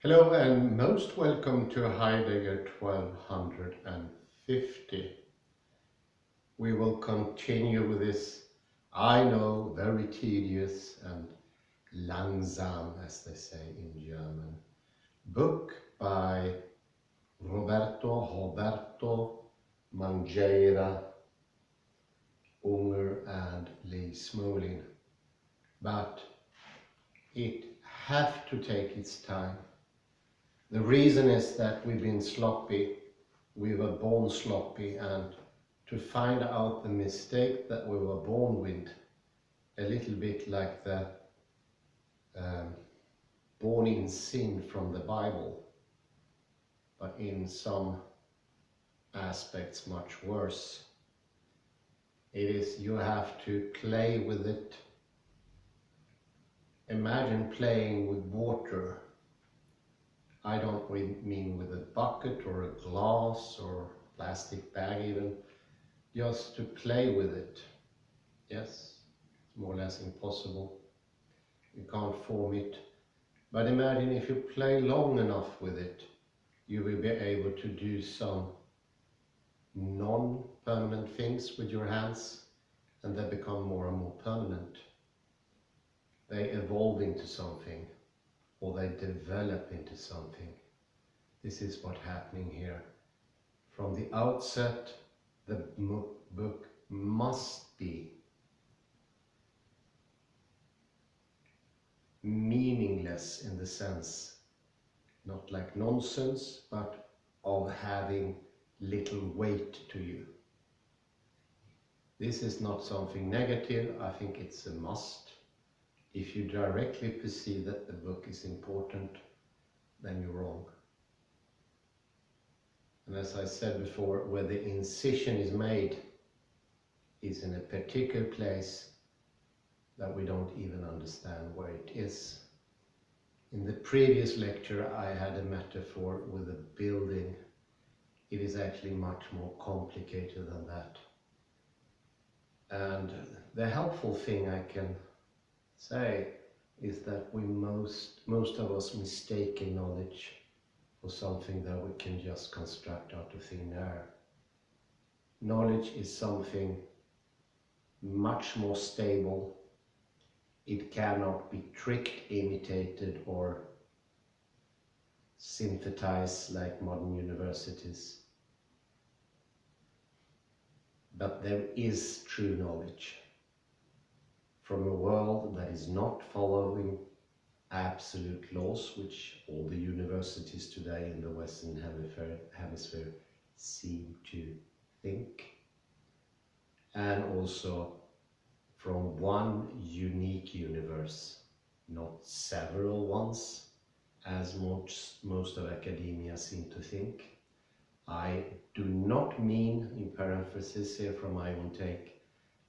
Hello and most welcome to Heidegger 1250. We will continue with this, I know, very tedious and langsam, as they say in German, book by Roberto, Mangabeira, Unger and Smolin. But it has to take its time. The reason is that we've been sloppy, we were born sloppy, and to find out the mistake that we were born with, a little bit like the born in sin from the Bible, but in some aspects much worse. It is, you have to play with it. Imagine playing with water. I don't mean with a bucket or a glass or plastic bag even, just to play with it. Yes, it's more or less impossible. You can't form it. But imagine if you play long enough with it, you will be able to do some non-permanent things with your hands, and they become more and more permanent. They evolve into something, or they develop into something. This is what's happening here. From the outset, the book must be meaningless in the sense, not like nonsense, but of having little weight to you. This is not something negative, I think it's a must. If you directly perceive that the book is important, then you're wrong. And as I said before, where the incision is made is in a particular place that we don't even understand where it is. In the previous lecture I had a metaphor with a building. It is actually much more complicated than that. And the helpful thing I can say is that we most of us mistaken knowledge for something that we can just construct out of thin air. Knowledge is something much more stable. It cannot be tricked, imitated, or synthesized like modern universities. But there is true knowledge from a world that is not following absolute laws, which all the universities today in the Western hemisphere seem to think, and also from one unique universe, not several ones, as most of academia seem to think. I do not mean, in parenthesis here from my own take,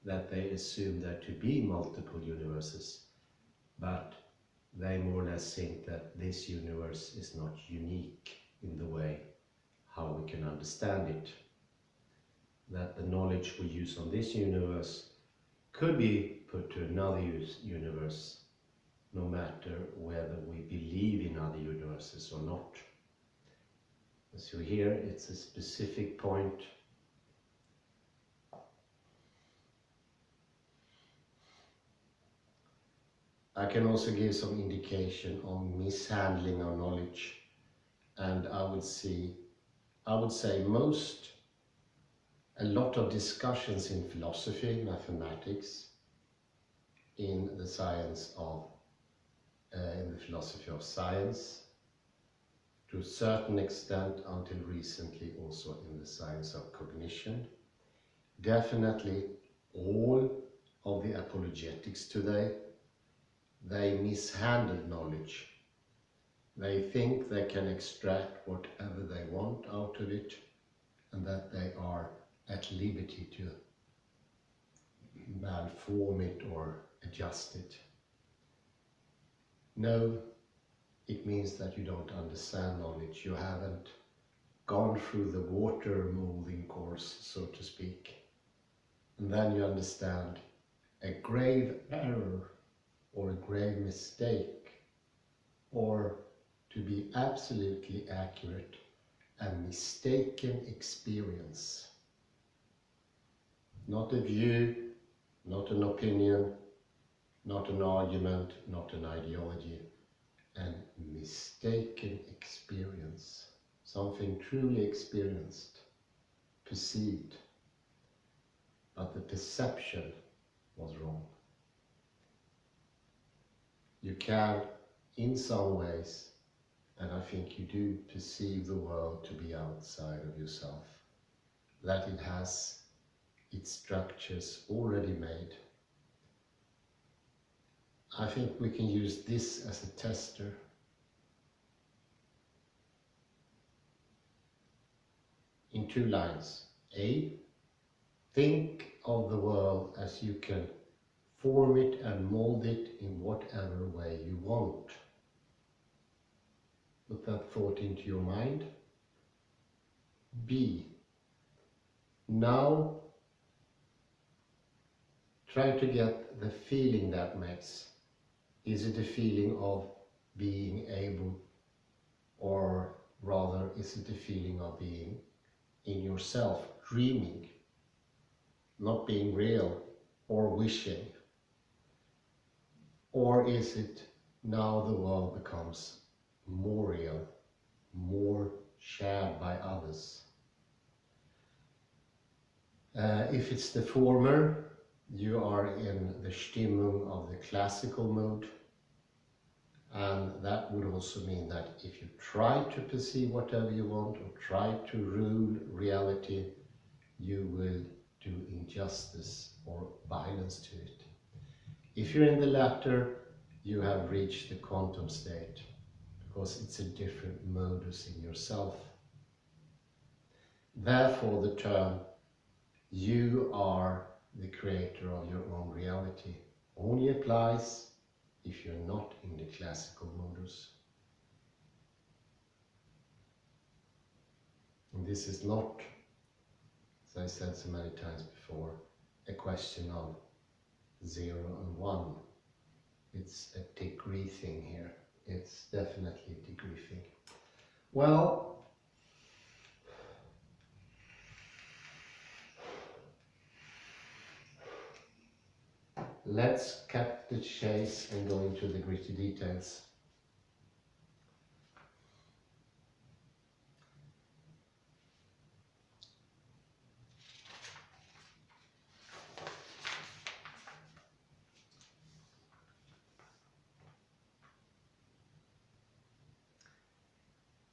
that they assume there to be multiple universes, but they more or less think that this universe is not unique in the way how we can understand it. That the knowledge we use on this universe could be put to another universe, no matter whether we believe in other universes or not. So here it's a specific point. I can also give some indication on mishandling our knowledge, and I would say a lot of discussions in philosophy, mathematics, in the philosophy of science, to a certain extent until recently also in the science of cognition. Definitely all of the apologetics today, they mishandle knowledge. They think they can extract whatever they want out of it, and that they are at liberty to malform it or adjust it. No, it means that you don't understand knowledge. You haven't gone through the water molding course, so to speak. And then you understand a grave error or a grave mistake, or to be absolutely accurate, a mistaken experience. Not a view, not an opinion, not an argument, not an ideology, a mistaken experience. Something truly experienced, perceived, but the perception was wrong. You can, in some ways, and I think you do, perceive the world to be outside of yourself, that it has its structures already made. I think we can use this as a tester. In 2 lines. A, think of the world as you can form it and mold it in whatever way you want. Put that thought into your mind. B, now try to get the feeling that makes. Is it a feeling of being able, or rather is it a feeling of being in yourself, dreaming, not being real or wishing? Or is it now the world becomes more real, more shared by others? If it's the former, you are in the Stimmung of the classical mood, and that would also mean that if you try to perceive whatever you want or try to rule reality, you will do injustice or violence to it. If you're in the latter, you have reached the quantum state, because it's a different modus in yourself. Therefore, the term "you are the creator of your own reality" only applies if you're not in the classical modus. And this is not, as I said so many times before, a question of 0 and 1. It's a degree thing here. It's definitely a degree thing. Well, let's cut the chase and go into the gritty details.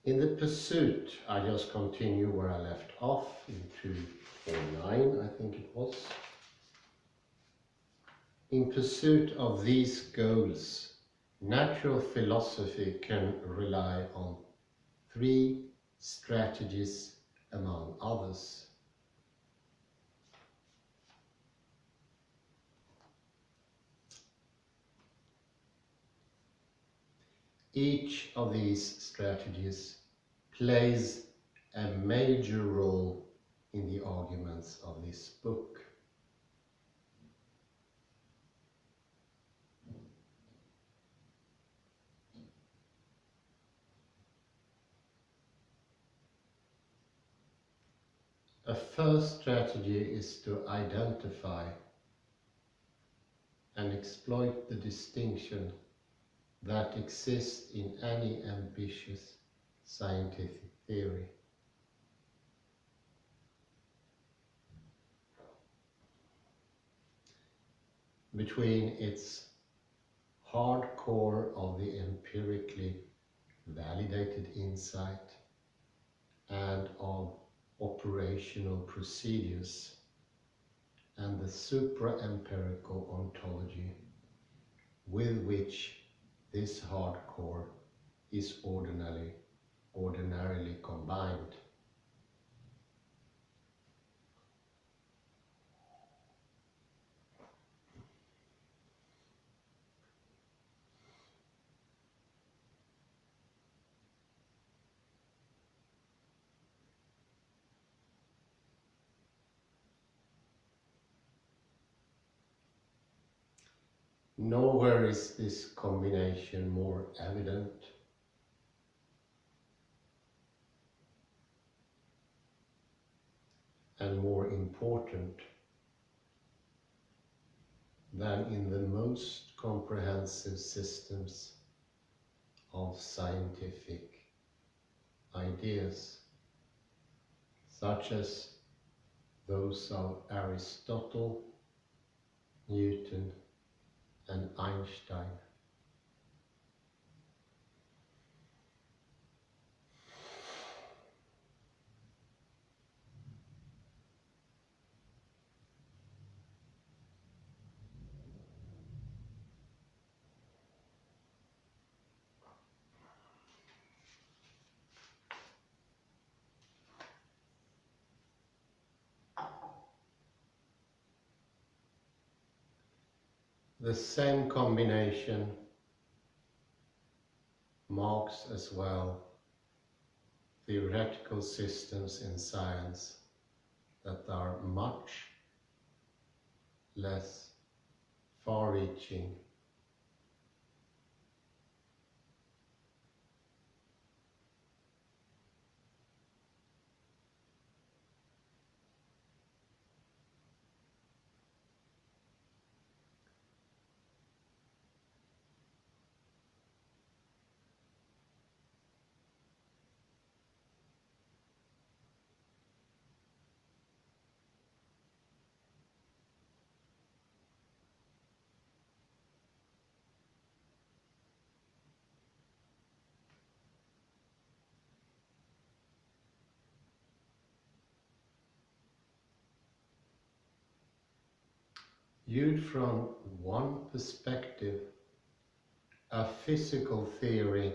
In the pursuit, I just continue where I left off in 249, I think it was. In pursuit of these goals, natural philosophy can rely on 3 strategies among others. Each of these strategies plays a major role in the arguments of this book. A first strategy is to identify and exploit the distinction that exists in any ambitious scientific theory. Between its hardcore of the empirically validated insight and of operational procedures, and the supra-empirical ontology with which this hardcore is ordinarily combined. Nowhere is this combination more evident and more important than in the most comprehensive systems of scientific ideas, such as those of Aristotle, Newton, and Einstein. The same combination marks as well theoretical systems in science that are much less far-reaching viewed from one perspective. A physical theory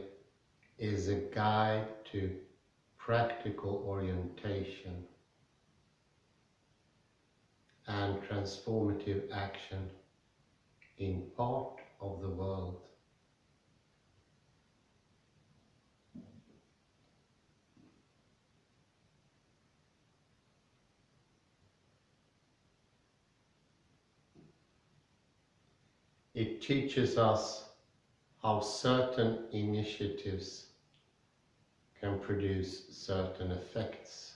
is a guide to practical orientation and transformative action in part of the world. It teaches us how certain initiatives can produce certain effects.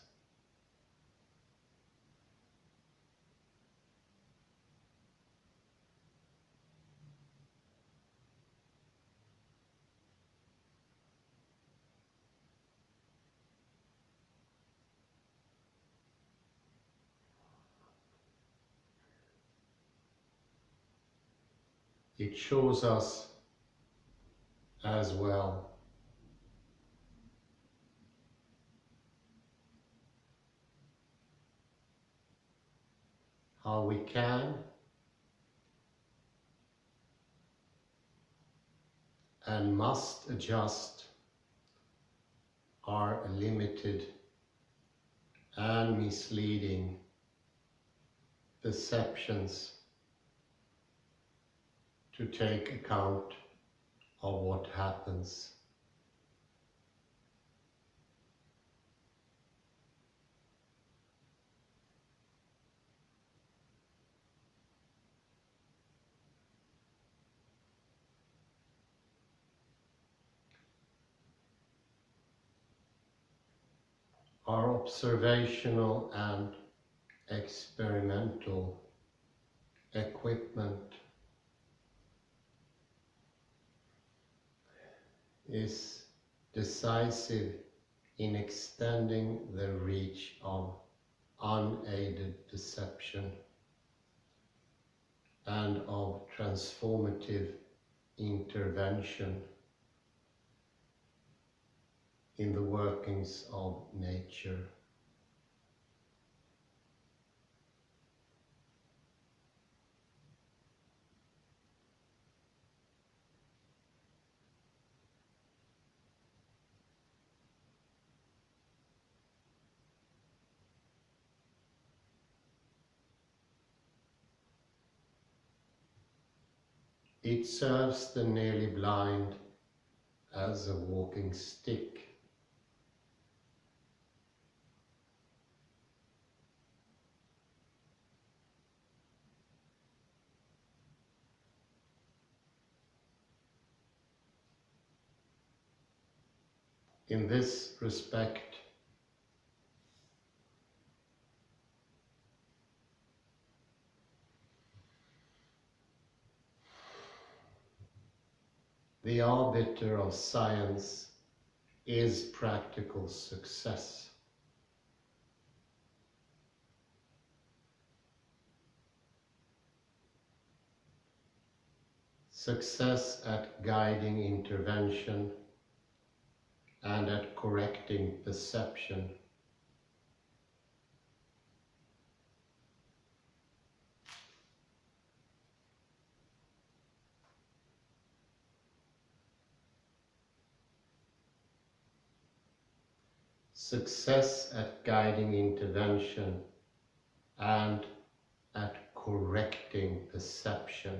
It shows us as well how we can and must adjust our limited and misleading perceptions to take account of what happens. Our observational and experimental equipment is decisive in extending the reach of unaided perception and of transformative intervention in the workings of nature. It serves the nearly blind as a walking stick. In this respect, the arbiter of science is practical success. Success at guiding intervention and at correcting perception. Success at guiding intervention and at correcting perception.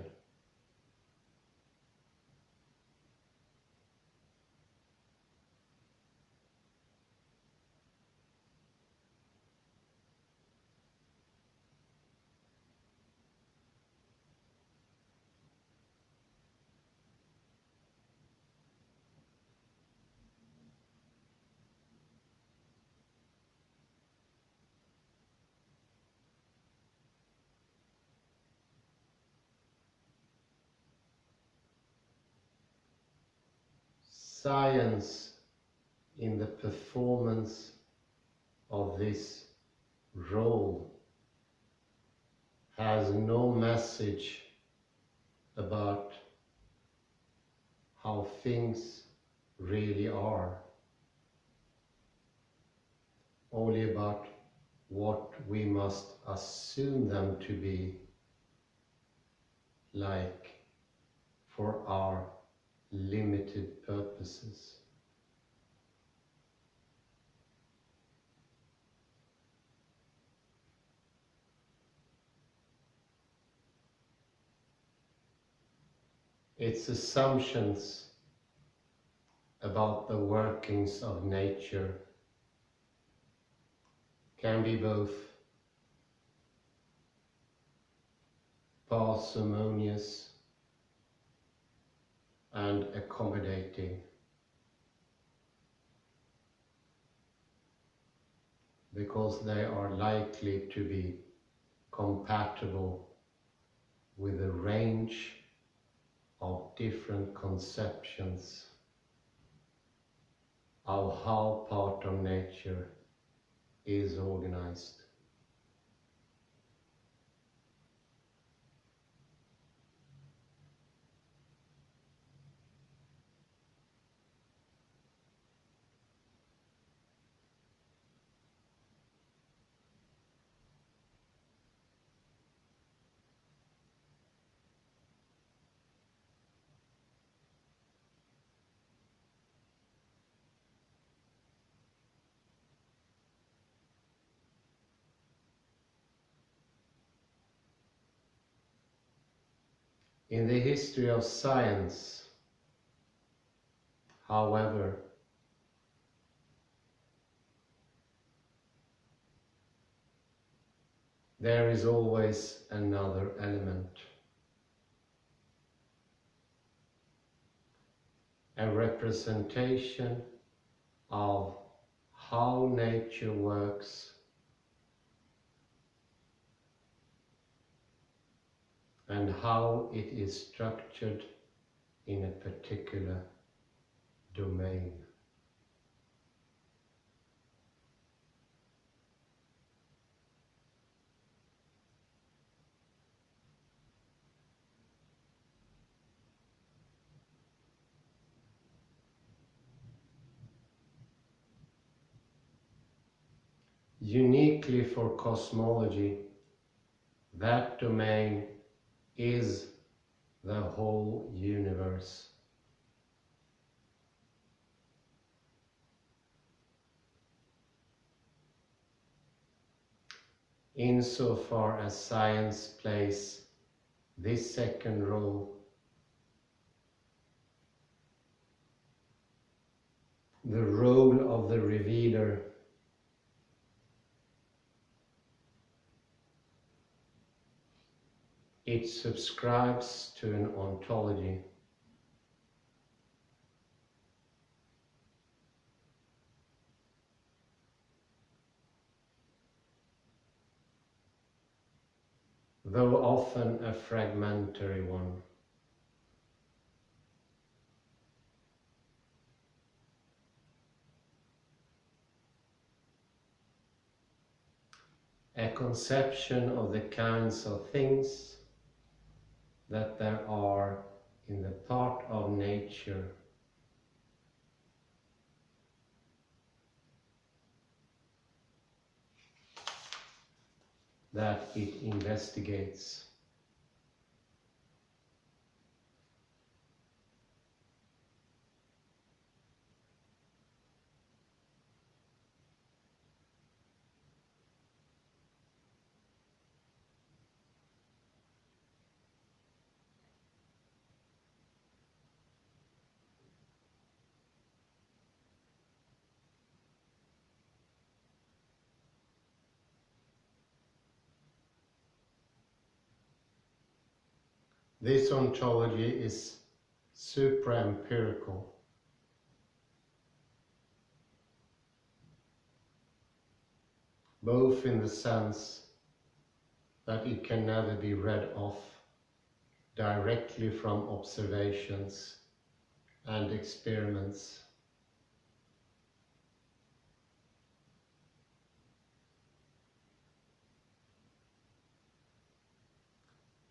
Science, in the performance of this role, has no message about how things really are, only about what we must assume them to be like for our limited purposes. Its assumptions about the workings of nature can be both parsimonious and accommodating, because they are likely to be compatible with a range of different conceptions of how part of nature is organized. In the history of science, however, there is always another element, a representation of how nature works and how it is structured in a particular domain. Uniquely for cosmology, that domain is the whole universe. Insofar as science plays this second role, the role of the revealer, it subscribes to an ontology. though often a fragmentary one. A conception of the kinds of things that there are in the part of nature that it investigates. This ontology is supra-empirical. Both in the sense that it can never be read off directly from observations and experiments,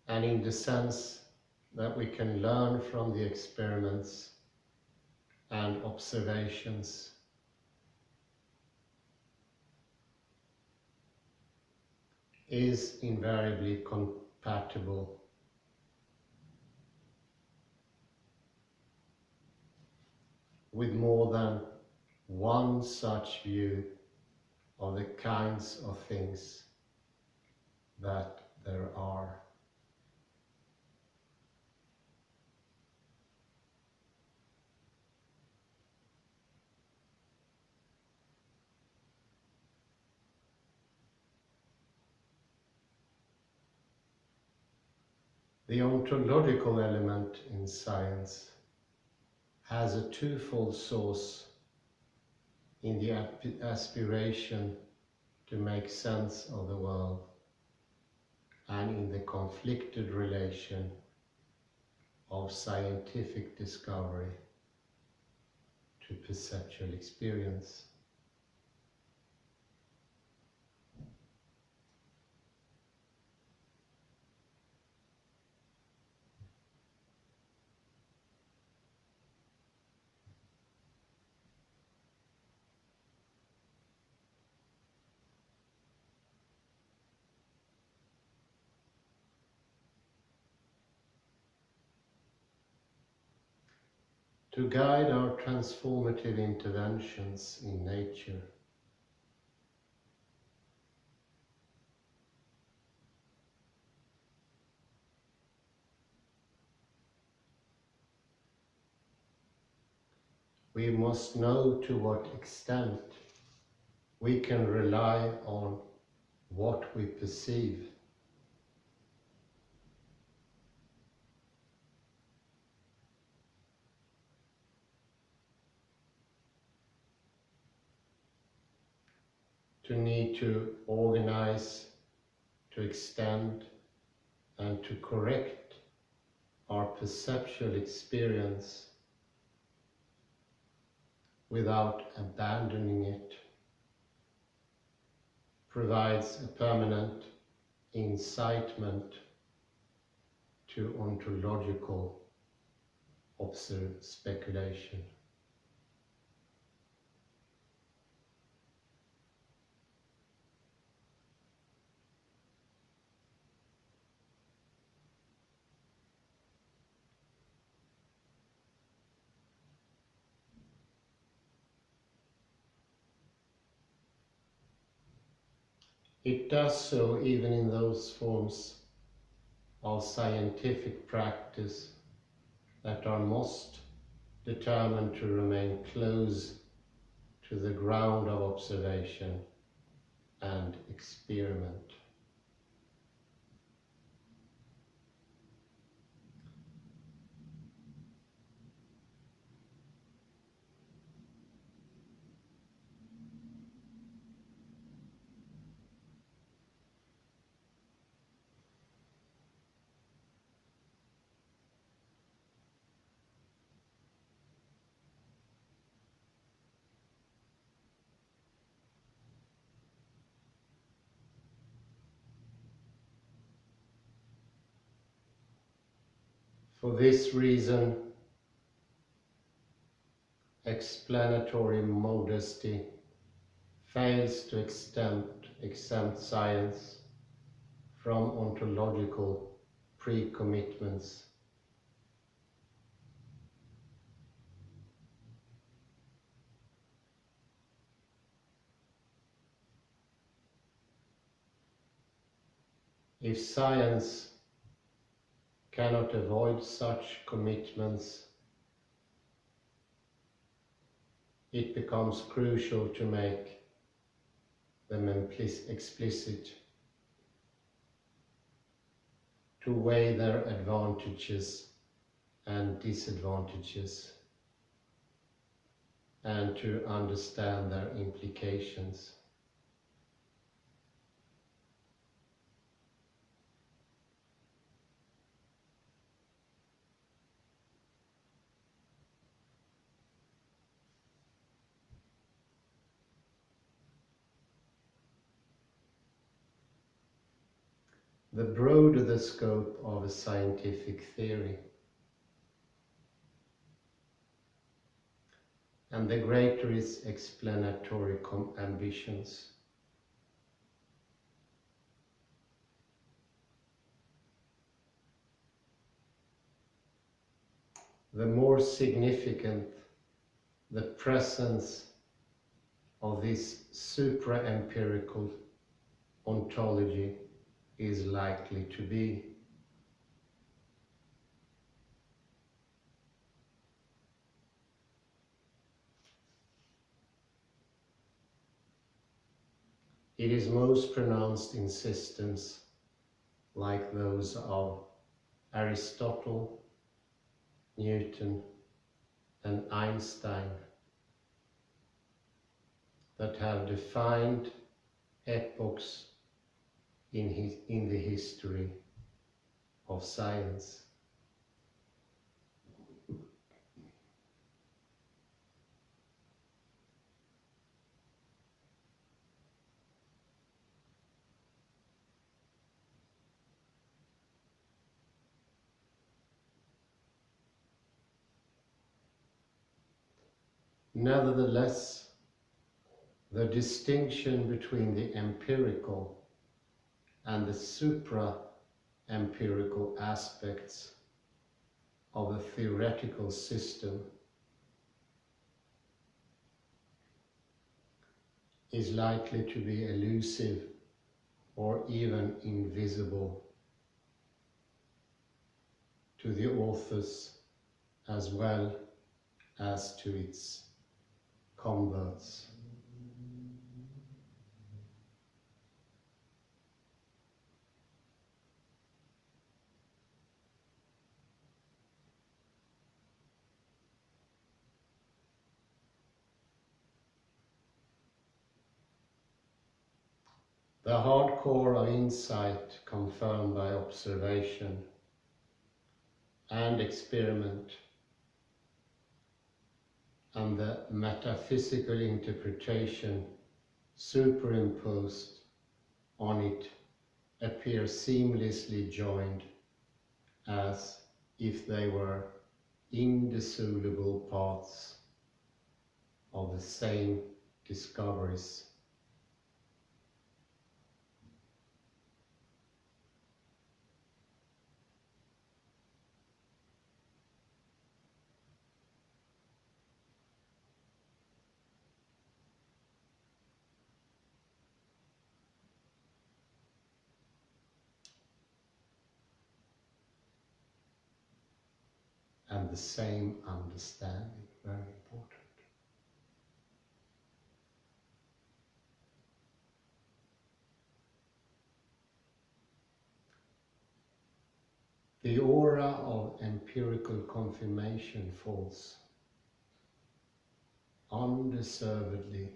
and in the sense that we can learn from the experiments and observations is invariably compatible with more than one such view of the kinds of things that there are. The ontological element in science has a twofold source in the aspiration to make sense of the world and in the conflicted relation of scientific discovery to perceptual experience. To guide our transformative interventions in nature, we must know to what extent we can rely on what we perceive. To need to organize, to extend, and to correct our perceptual experience without abandoning it provides a permanent incitement to ontological speculation. It does so even in those forms of scientific practice that are most determined to remain close to the ground of observation and experiment. For this reason, explanatory modesty fails to exempt science from ontological pre-commitments. If science cannot avoid such commitments, it becomes crucial to make them explicit, to weigh their advantages and disadvantages, and to understand their implications. The broader the scope of a scientific theory, and the greater its explanatory ambitions. The more significant the presence of this supra-empirical ontology is likely to be. It is most pronounced in systems like those of Aristotle, Newton, and Einstein that have defined epochs in the history of science. Nevertheless, the distinction between the empirical and the supra-empirical aspects of a theoretical system is likely to be elusive or even invisible to the authors as well as to its converts. The hard core of insight confirmed by observation and experiment, and the metaphysical interpretation superimposed on it appear seamlessly joined, as if they were indissoluble parts of the same discoveries. And the same understanding, very important. The aura of empirical confirmation falls undeservedly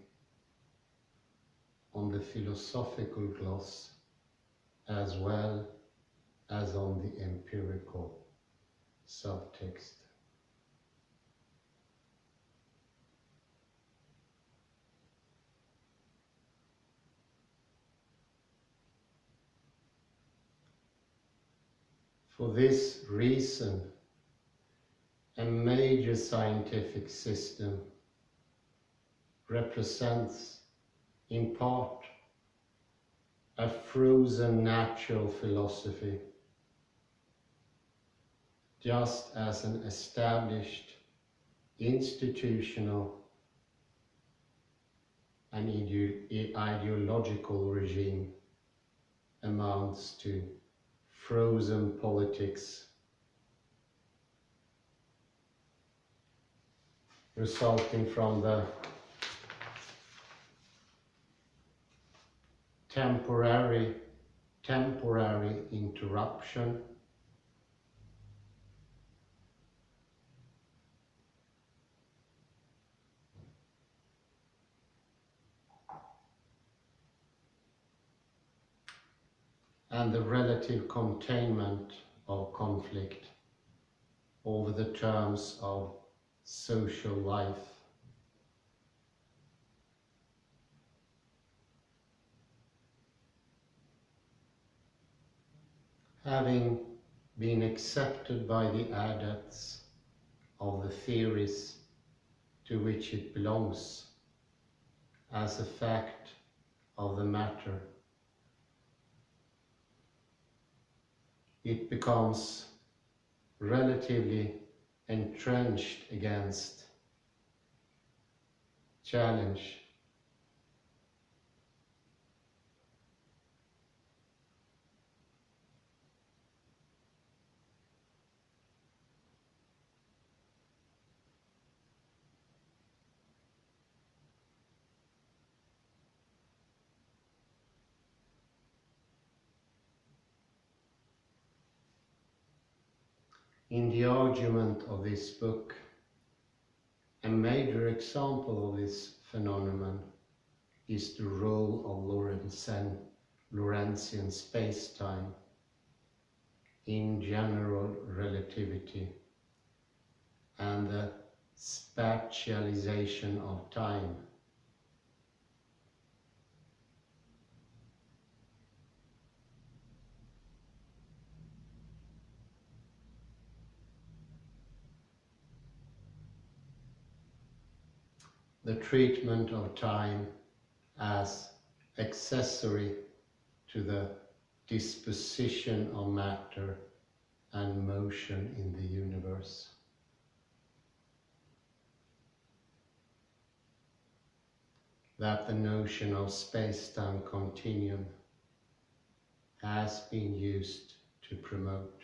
on the philosophical gloss as well as on the empirical subtext. For this reason, a major scientific system represents in part a frozen natural philosophy, just as an established institutional and ideological regime amounts to frozen politics, resulting from the temporary interruption and the relative containment of conflict over the terms of social life. Having been accepted by the adepts of the theories to which it belongs as a fact of the matter, it becomes relatively entrenched against challenge. In the argument of this book, a major example of this phenomenon is the role of Lorentzian space-time in general relativity and the spatialization of time. The treatment of time as accessory to the disposition of matter and motion in the universe. That the notion of space-time continuum has been used to promote.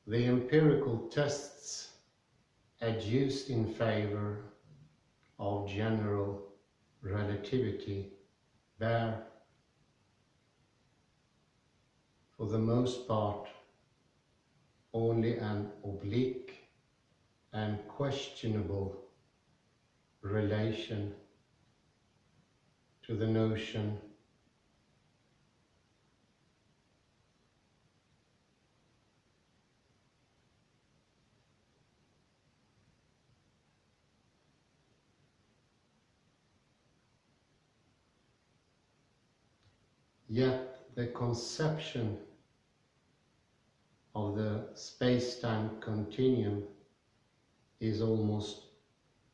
The empirical tests adduced in favor of general relativity bear, for the most part, only an oblique and questionable relation to the notion yet the conception of the space-time continuum is almost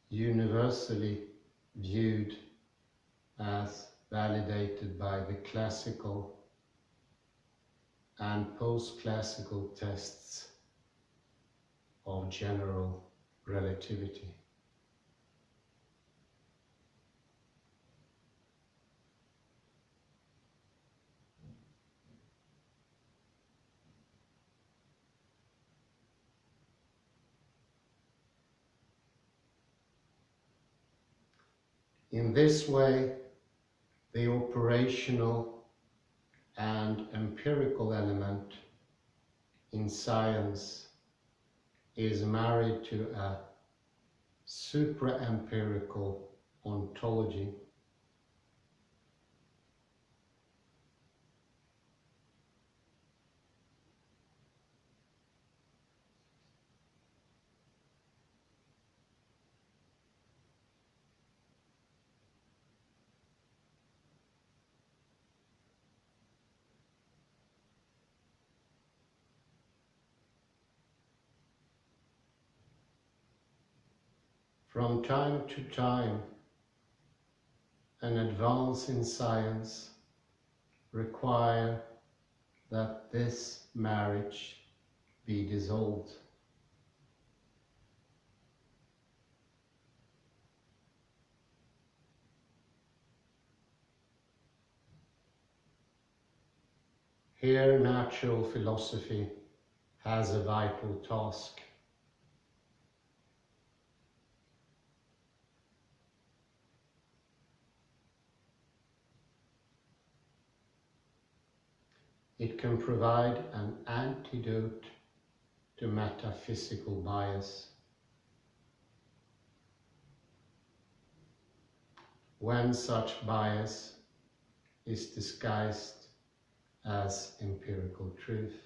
universally viewed as validated by the classical and post-classical tests of general relativity. In this way, the operational and empirical element in science is married to a supra-empirical ontology, From time to time, an advance in science requires that this marriage be dissolved. Here, natural philosophy has a vital task. It can provide an antidote to metaphysical bias. When such bias is disguised as empirical truth.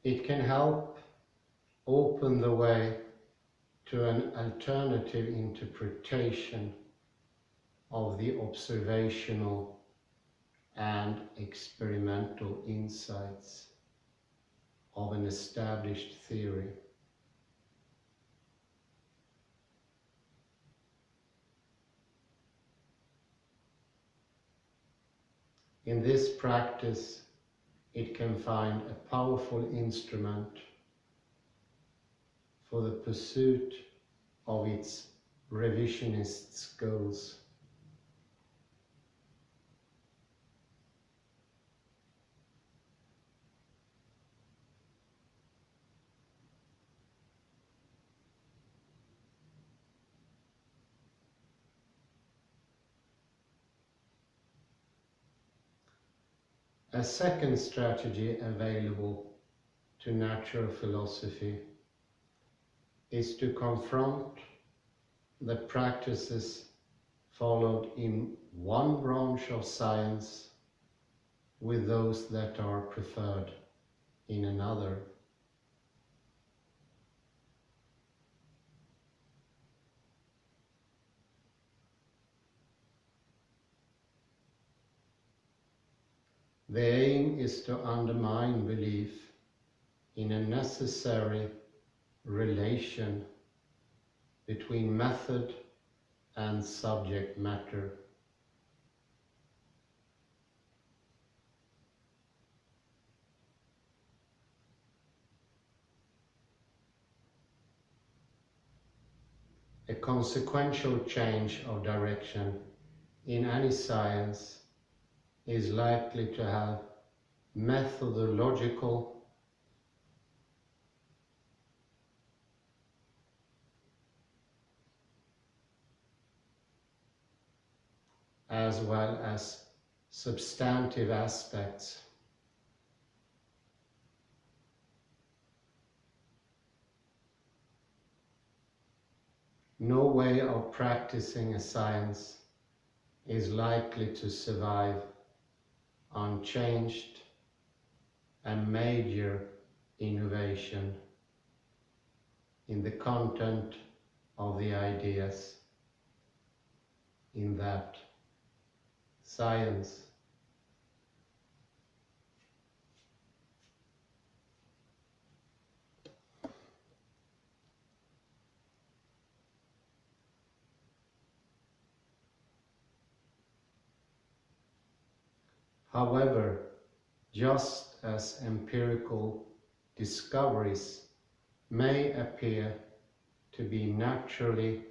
It can help open the way to an alternative interpretation of the observational and experimental insights of an established theory. In this practice, it can find a powerful instrument for the pursuit of its revisionist goals. A second strategy available to natural philosophy is to confront the practices followed in one branch of science with those that are preferred in another. The aim is to undermine belief in a necessary relation between method and subject matter. A consequential change of direction in any science is likely to have methodological as well as substantive aspects. No way of practicing a science is likely to survive unchanged a major innovation in the content of the ideas in that science. However, just as empirical discoveries may appear to be naturally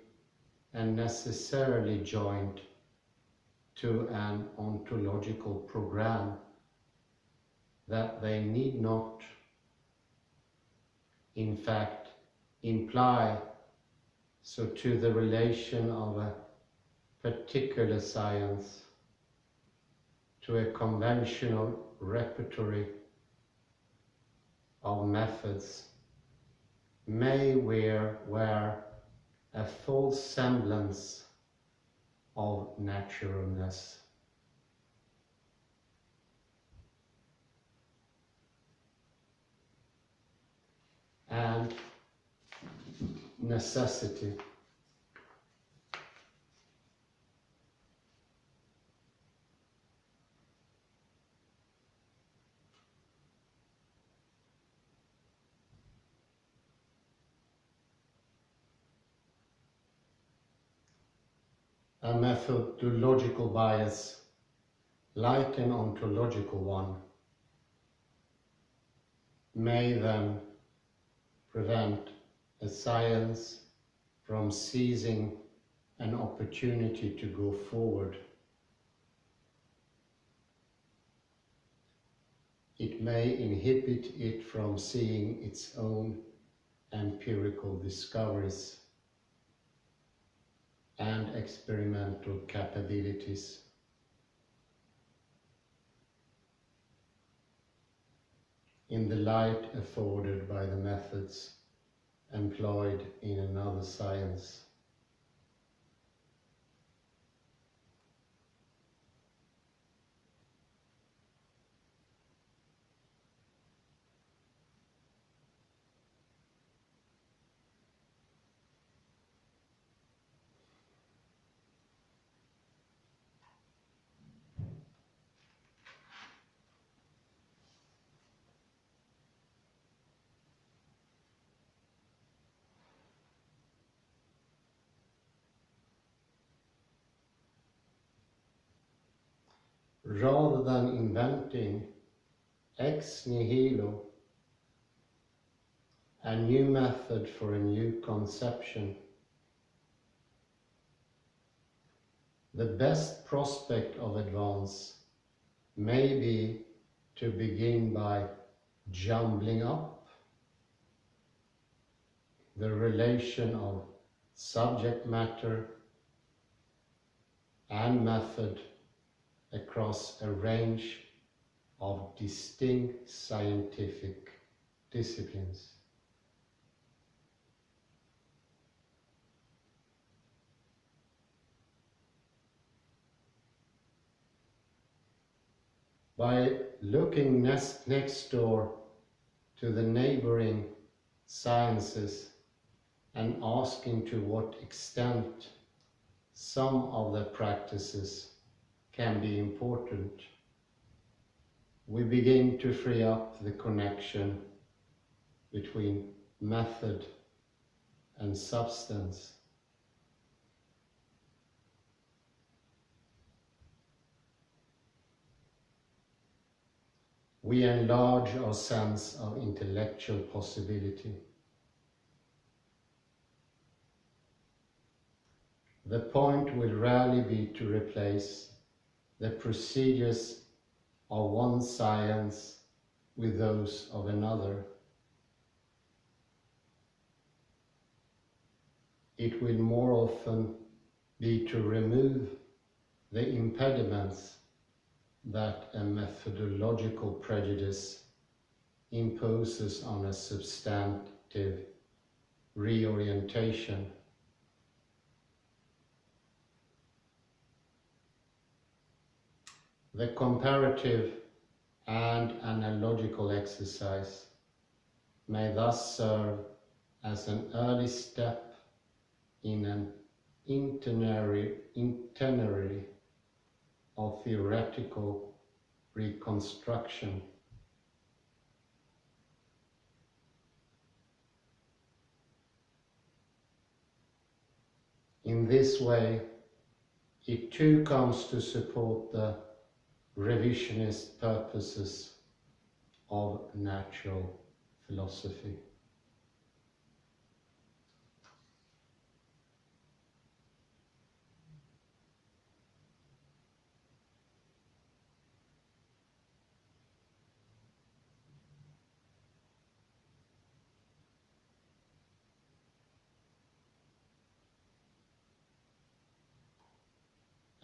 and necessarily joined to an ontological program, that they need not, in fact, imply so to the relation of a particular science to a conventional repertory of methods may wear a false semblance of naturalness. and necessity. A methodological bias, like an ontological one, may then prevent a science from seizing an opportunity to go forward. It may inhibit it from seeing its own empirical discoveries and experimental capabilities. In the light afforded by the methods employed in another science. Rather than inventing ex nihilo a new method for a new conception, the best prospect of advance may be to begin by jumbling up the relation of subject matter and method across a range of distinct scientific disciplines. By looking next door to the neighboring sciences and asking to what extent some of their practices can be important, we begin to free up the connection between method and substance. We enlarge our sense of intellectual possibility. The point will rarely be to replace the procedures of one science with those of another. It will more often be to remove the impediments that a methodological prejudice imposes on a substantive reorientation. The comparative and analogical exercise may thus serve as an early step in an itinerary of theoretical reconstruction. In this way, it too comes to support the revisionist purposes of natural philosophy.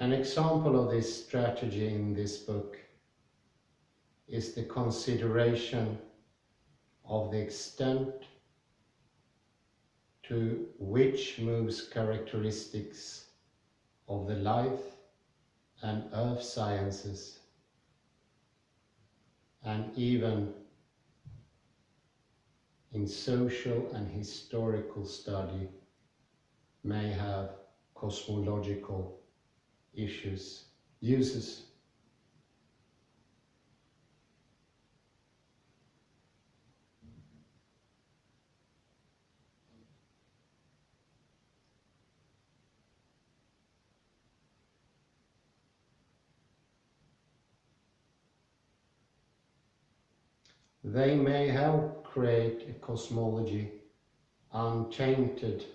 An example of this strategy in this book is the consideration of the extent to which moves characteristics of the life and earth sciences, and even in social and historical study may have cosmological uses. They may help create a cosmology untainted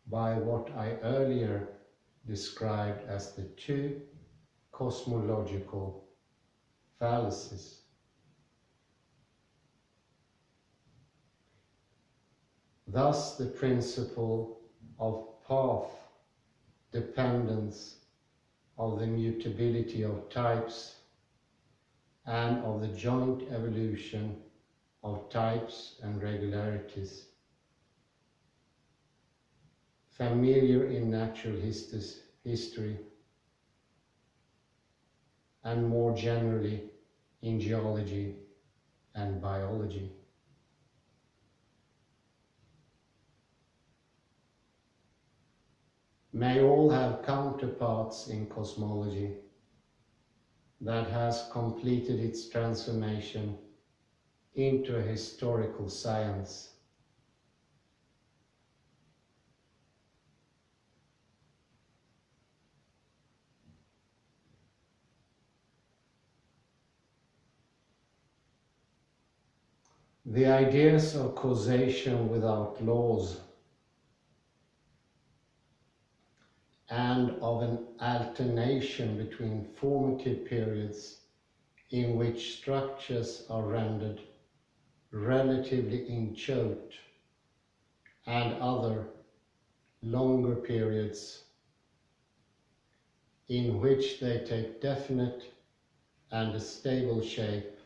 by what I earlier described as the two cosmological fallacies. Thus, the principle of path dependence, of the mutability of types, and of the joint evolution of types and regularities, familiar in natural history, and more generally in geology and biology. May all have counterparts in cosmology that has completed its transformation into a historical science. The ideas of causation without laws and of an alternation between formative periods in which structures are rendered relatively inchoate and other longer periods in which they take definite and a stable shape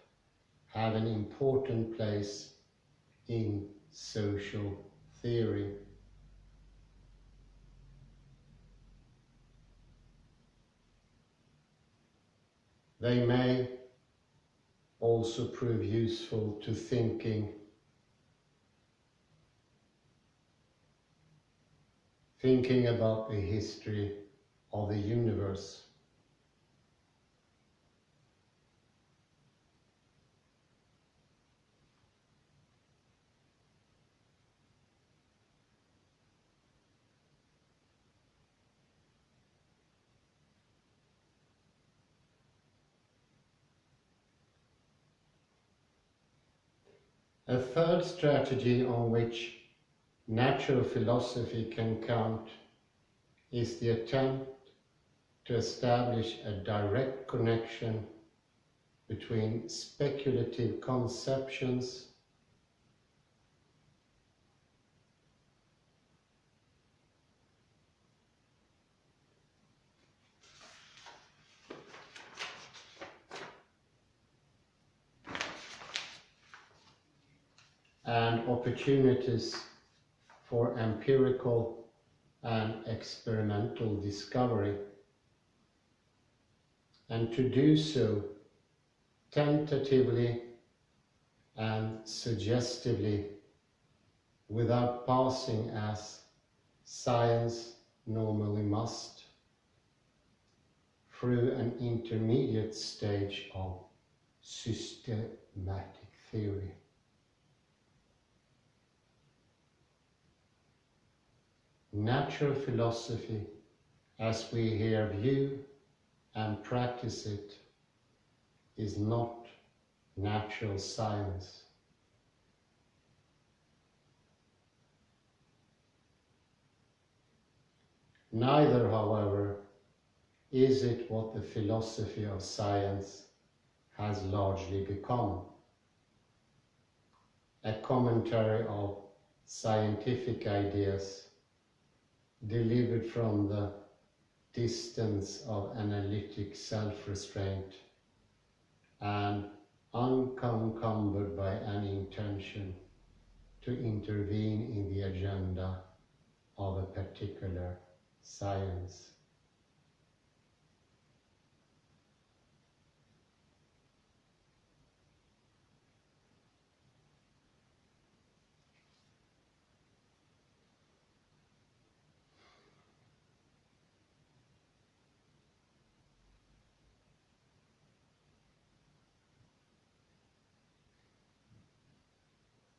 have an important place in social theory. They may also prove useful to thinking about the history of the universe. A third strategy on which natural philosophy can count is the attempt to establish a direct connection between speculative conceptions and opportunities for empirical and experimental discovery, and to do so tentatively and suggestively without passing as science normally must through an intermediate stage of systematic theory. Natural philosophy, as we here view and practice it, is not natural science. Neither, however, is it what the philosophy of science has largely become: a commentary of scientific ideas delivered from the distance of analytic self-restraint and unencumbered by any intention to intervene in the agenda of a particular science.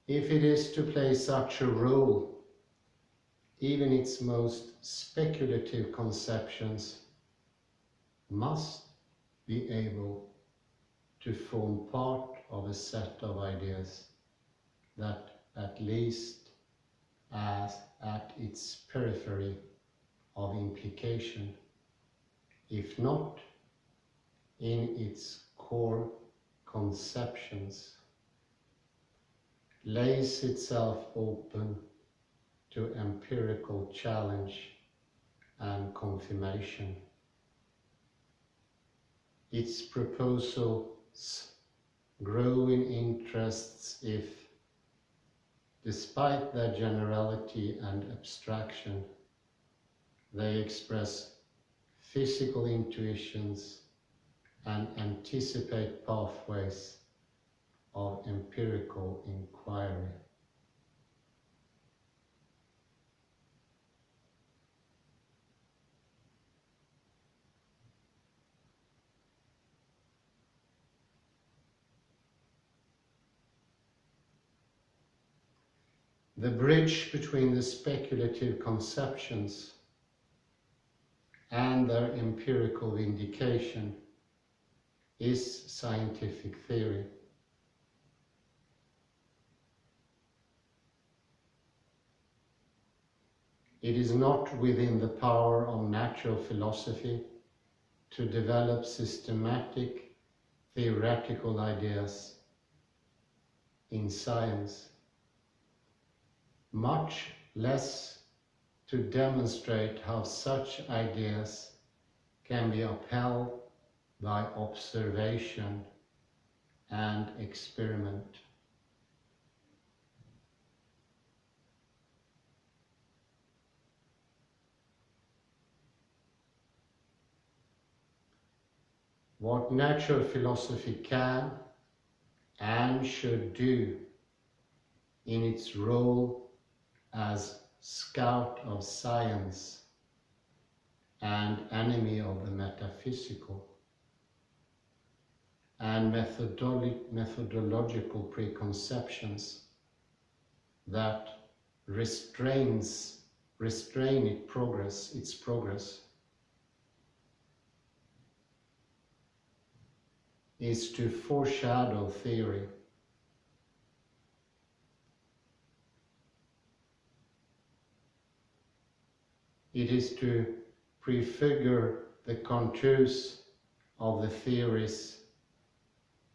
If it is to play such a role, even its most speculative conceptions must be able to form part of a set of ideas that, at least as at its periphery of implication, if not in its core conceptions, lays itself open to empirical challenge and confirmation. Its proposals grow in interests if, despite their generality and abstraction, they express physical intuitions and anticipate pathways of empirical inquiry. The bridge between the speculative conceptions and their empirical vindication is scientific theory. It is not within the power of natural philosophy to develop systematic theoretical ideas in science, much less to demonstrate how such ideas can be upheld by observation and experiment. What natural philosophy can and should do in its role as scout of science and enemy of the metaphysical, and methodological preconceptions that restrain its progress, is to foreshadow theory. It is to prefigure the contours of the theories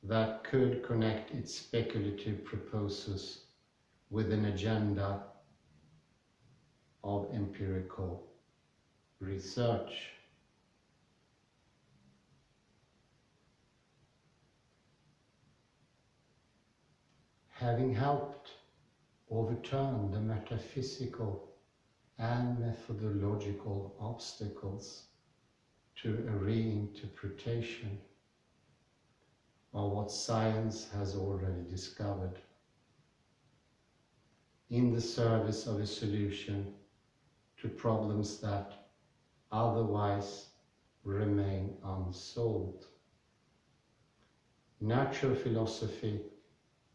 that could connect its speculative proposals with an agenda of empirical research. Having helped overturn the metaphysical and methodological obstacles to a reinterpretation of what science has already discovered, in the service of a solution to problems that otherwise remain unsolved, natural philosophy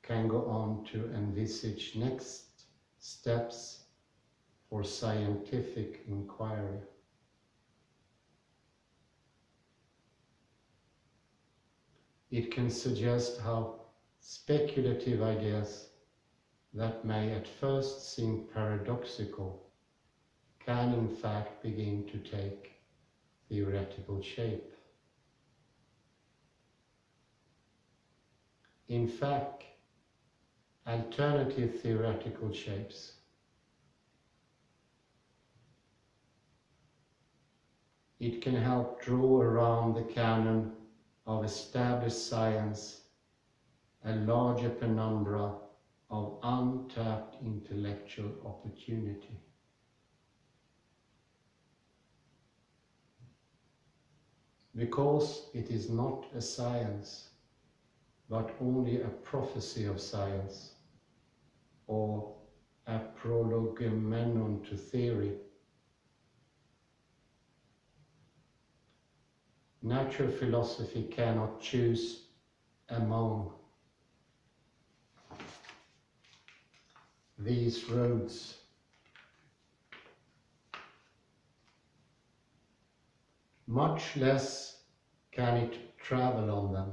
can go on to envisage next steps for scientific inquiry. It can suggest how speculative ideas that may at first seem paradoxical can in fact begin to take theoretical shape. In fact, alternative theoretical shapes. It can help draw around the canon of established science a larger penumbra of untapped intellectual opportunity. Because it is not a science, but only a prophecy of science, or a prolegomenon to theory. Natural philosophy cannot choose among these roads. Much less can it travel on them.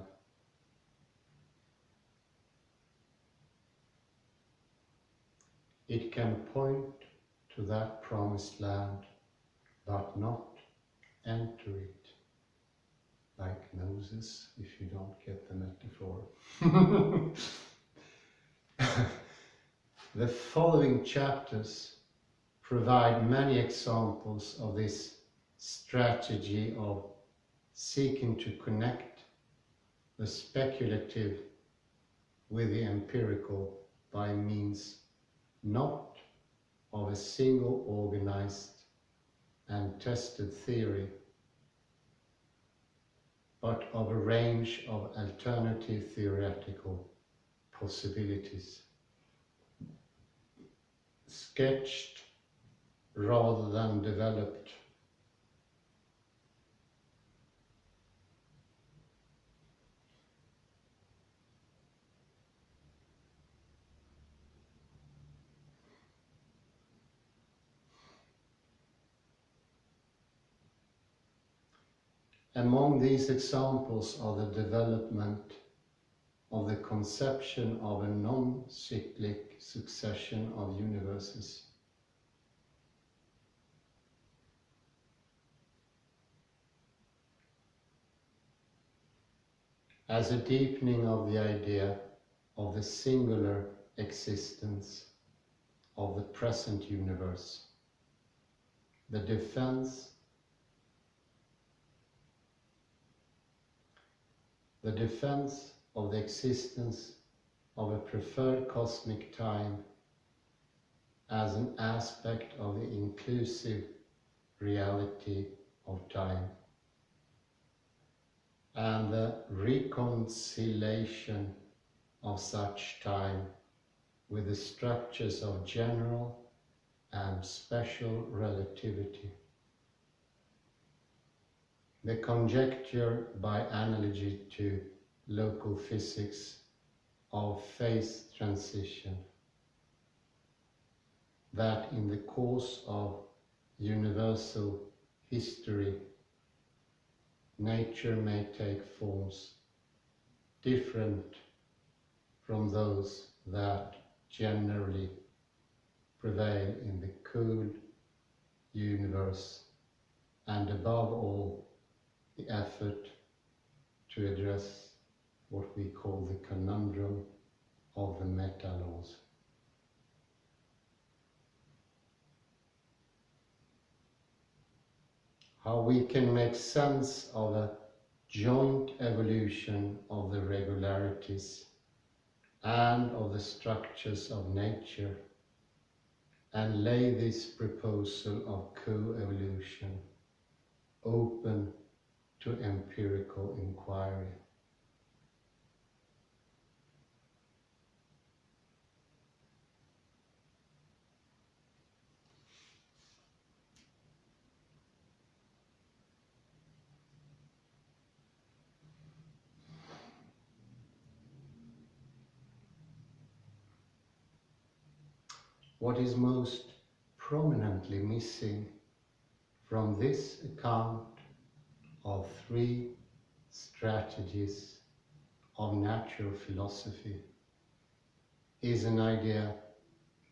It can point to that promised land, but not enter it, like Moses, if you don't get the metaphor. The following chapters provide many examples of this strategy of seeking to connect the speculative with the empirical by means not of a single organized and tested theory, but of a range of alternative theoretical possibilities, sketched rather than developed. Among these examples are the development of the conception of a non-cyclic succession of universes, as a deepening of the idea of the singular existence of the present universe, the defense of the existence of a preferred cosmic time as an aspect of the inclusive reality of time, and the reconciliation of such time with the structures of general and special relativity. The conjecture by analogy to local physics of phase transition, that in the course of universal history, nature may take forms different from those that generally prevail in the cool universe, and above all, the effort to address what we call the conundrum of the meta-laws. How we can make sense of a joint evolution of the regularities and of the structures of nature, and lay this proposal of co-evolution open to empirical inquiry. What is most prominently missing from this account of three strategies of natural philosophy is an idea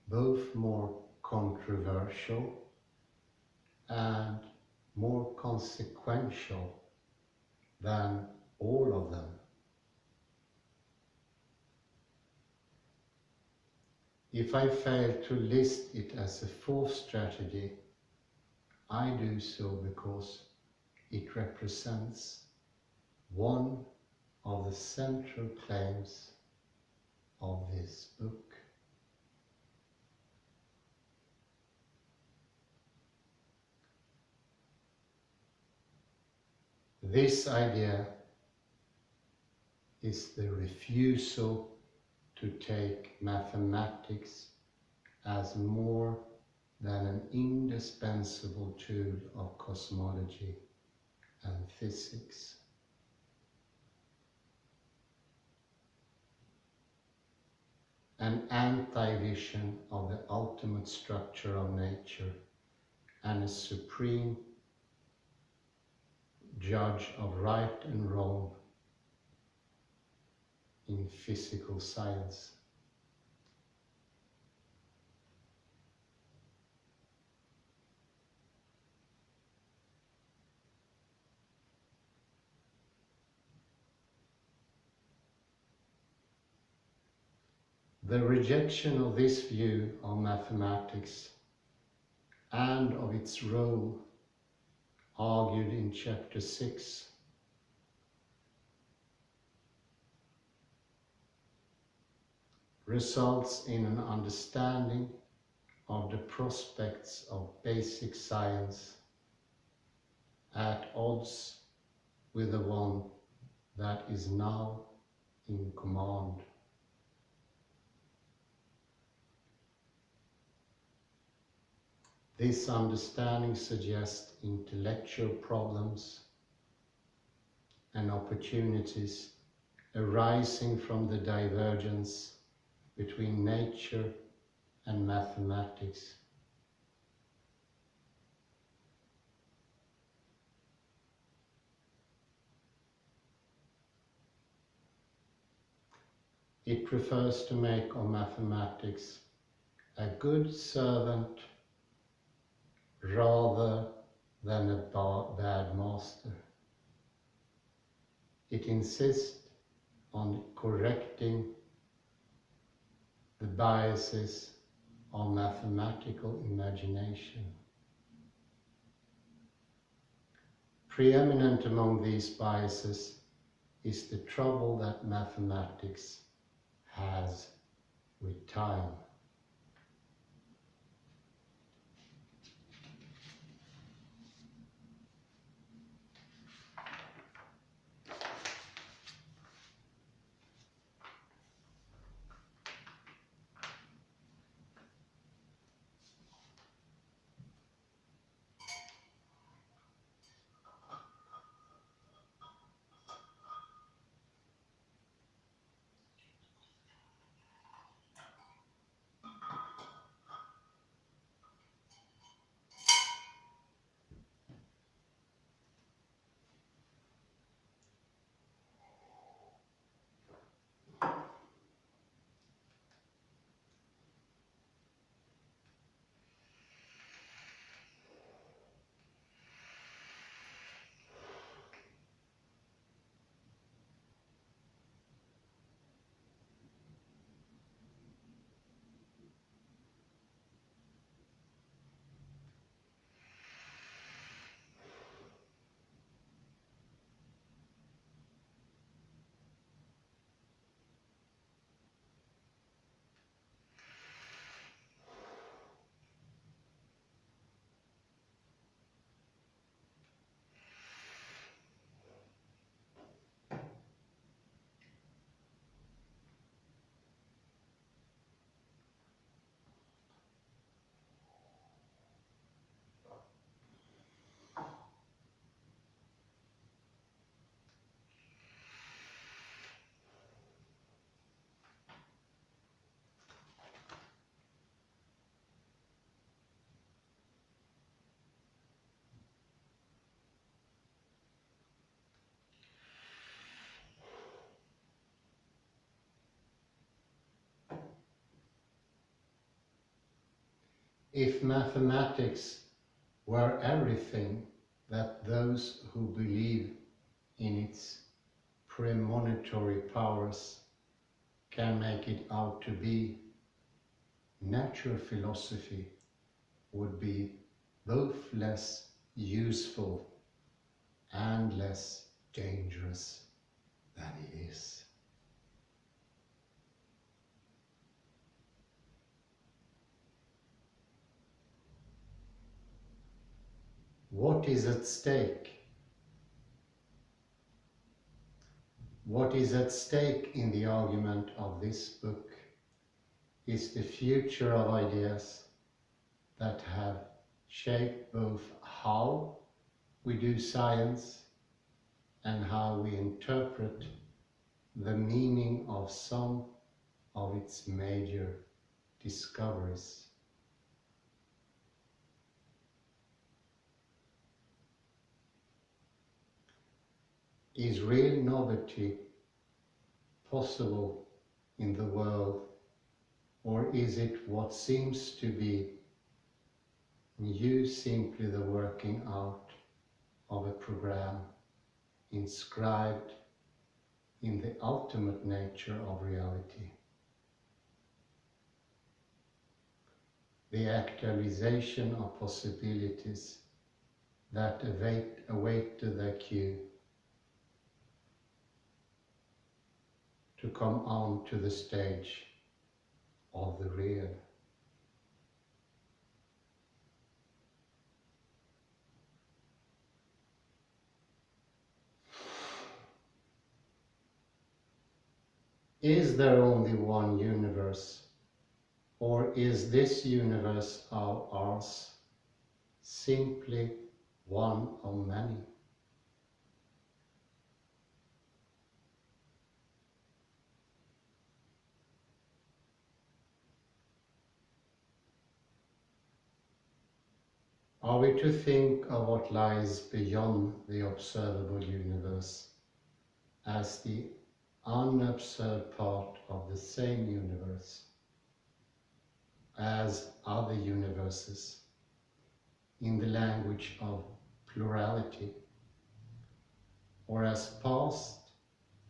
both more controversial and more consequential than all of them. If I fail to list it as a fourth strategy, I do so because it represents one of the central claims of this book. This idea is the refusal to take mathematics as more than an indispensable tool of cosmology and physics. an anti-vision of the ultimate structure of nature and a supreme judge of right and wrong in physical science. The rejection of this view of mathematics and of its role argued in chapter 6 results in an understanding of the prospects of basic science at odds with the one that is now in command. This understanding suggests intellectual problems and opportunities arising from the divergence between nature and mathematics. It prefers to make of mathematics a good servant rather than a bad master. It insists on correcting the biases of mathematical imagination. Preeminent among these biases is the trouble that mathematics has with time. If mathematics were everything that those who believe in its premonitory powers can make it out to be, natural philosophy would be both less useful and less dangerous than it is. What is at stake? What is at stake in the argument of this book is the future of ideas that have shaped both how we do science and how we interpret the meaning of some of its major discoveries. Is real novelty possible in the world, or is it what seems to be you simply the working out of a program inscribed in the ultimate nature of reality? The actualization of possibilities that await their cue to come on to the stage of the real. Is there only one universe, or is this universe of ours simply one of many? Are we to think of what lies beyond the observable universe as the unobserved part of the same universe as other universes, in the language of plurality, or as past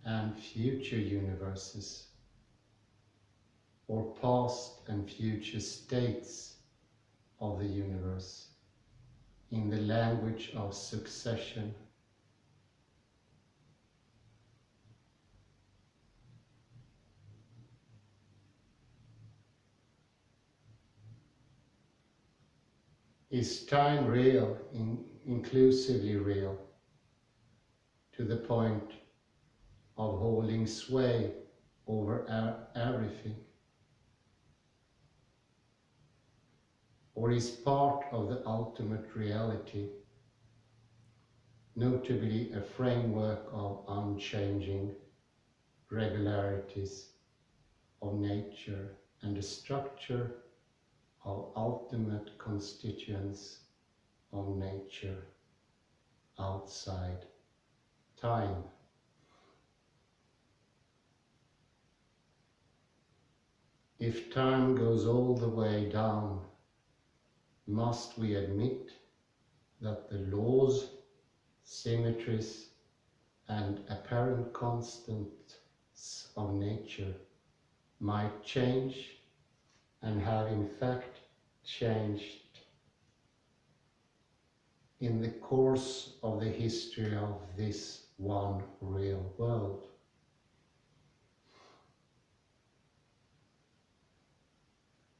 and future universes, or past and future states of the universe, in the language of succession? Is time real, inclusively real, to the point of holding sway over everything? Or is part of the ultimate reality, notably a framework of unchanging regularities of nature and a structure of ultimate constituents of nature outside time? If time goes all the way down, must we admit that the laws, symmetries, and apparent constants of nature might change and have in fact changed in the course of the history of this one real world?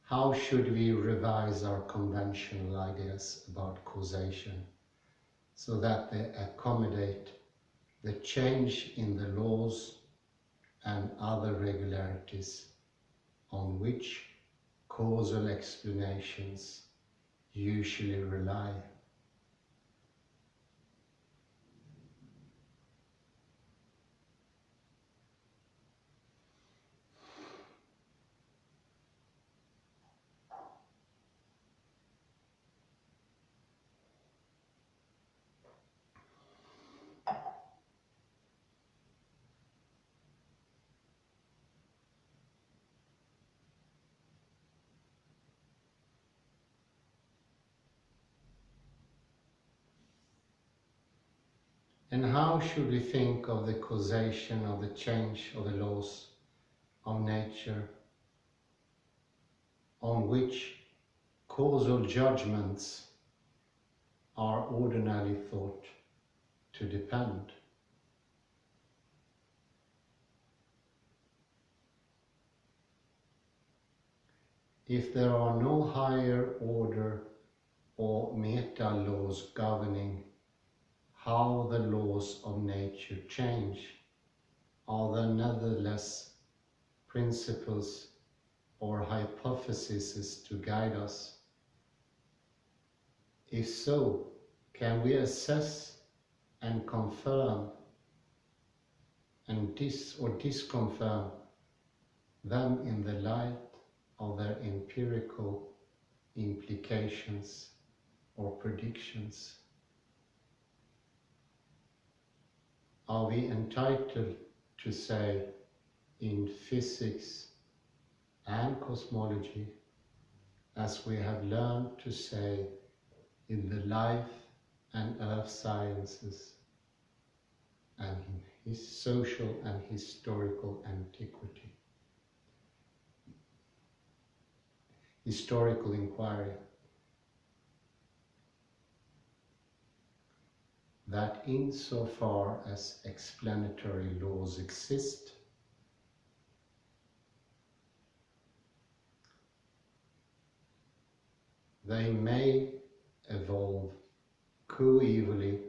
How should we revise our conventional ideas about causation so that they accommodate the change in the laws and other regularities on which causal explanations usually rely? And how should we think of the causation of the change of the laws of nature on which causal judgments are ordinarily thought to depend? If there are no higher order or meta laws governing how the laws of nature change, are there nevertheless principles or hypotheses to guide us? If so, can we assess and confirm and disconfirm them in the light of their empirical implications or predictions? Are we entitled to say in physics and cosmology, as we have learned to say in the life and earth sciences and in his social and historical antiquity, historical inquiry, that insofar as explanatory laws exist, they may evolve coevally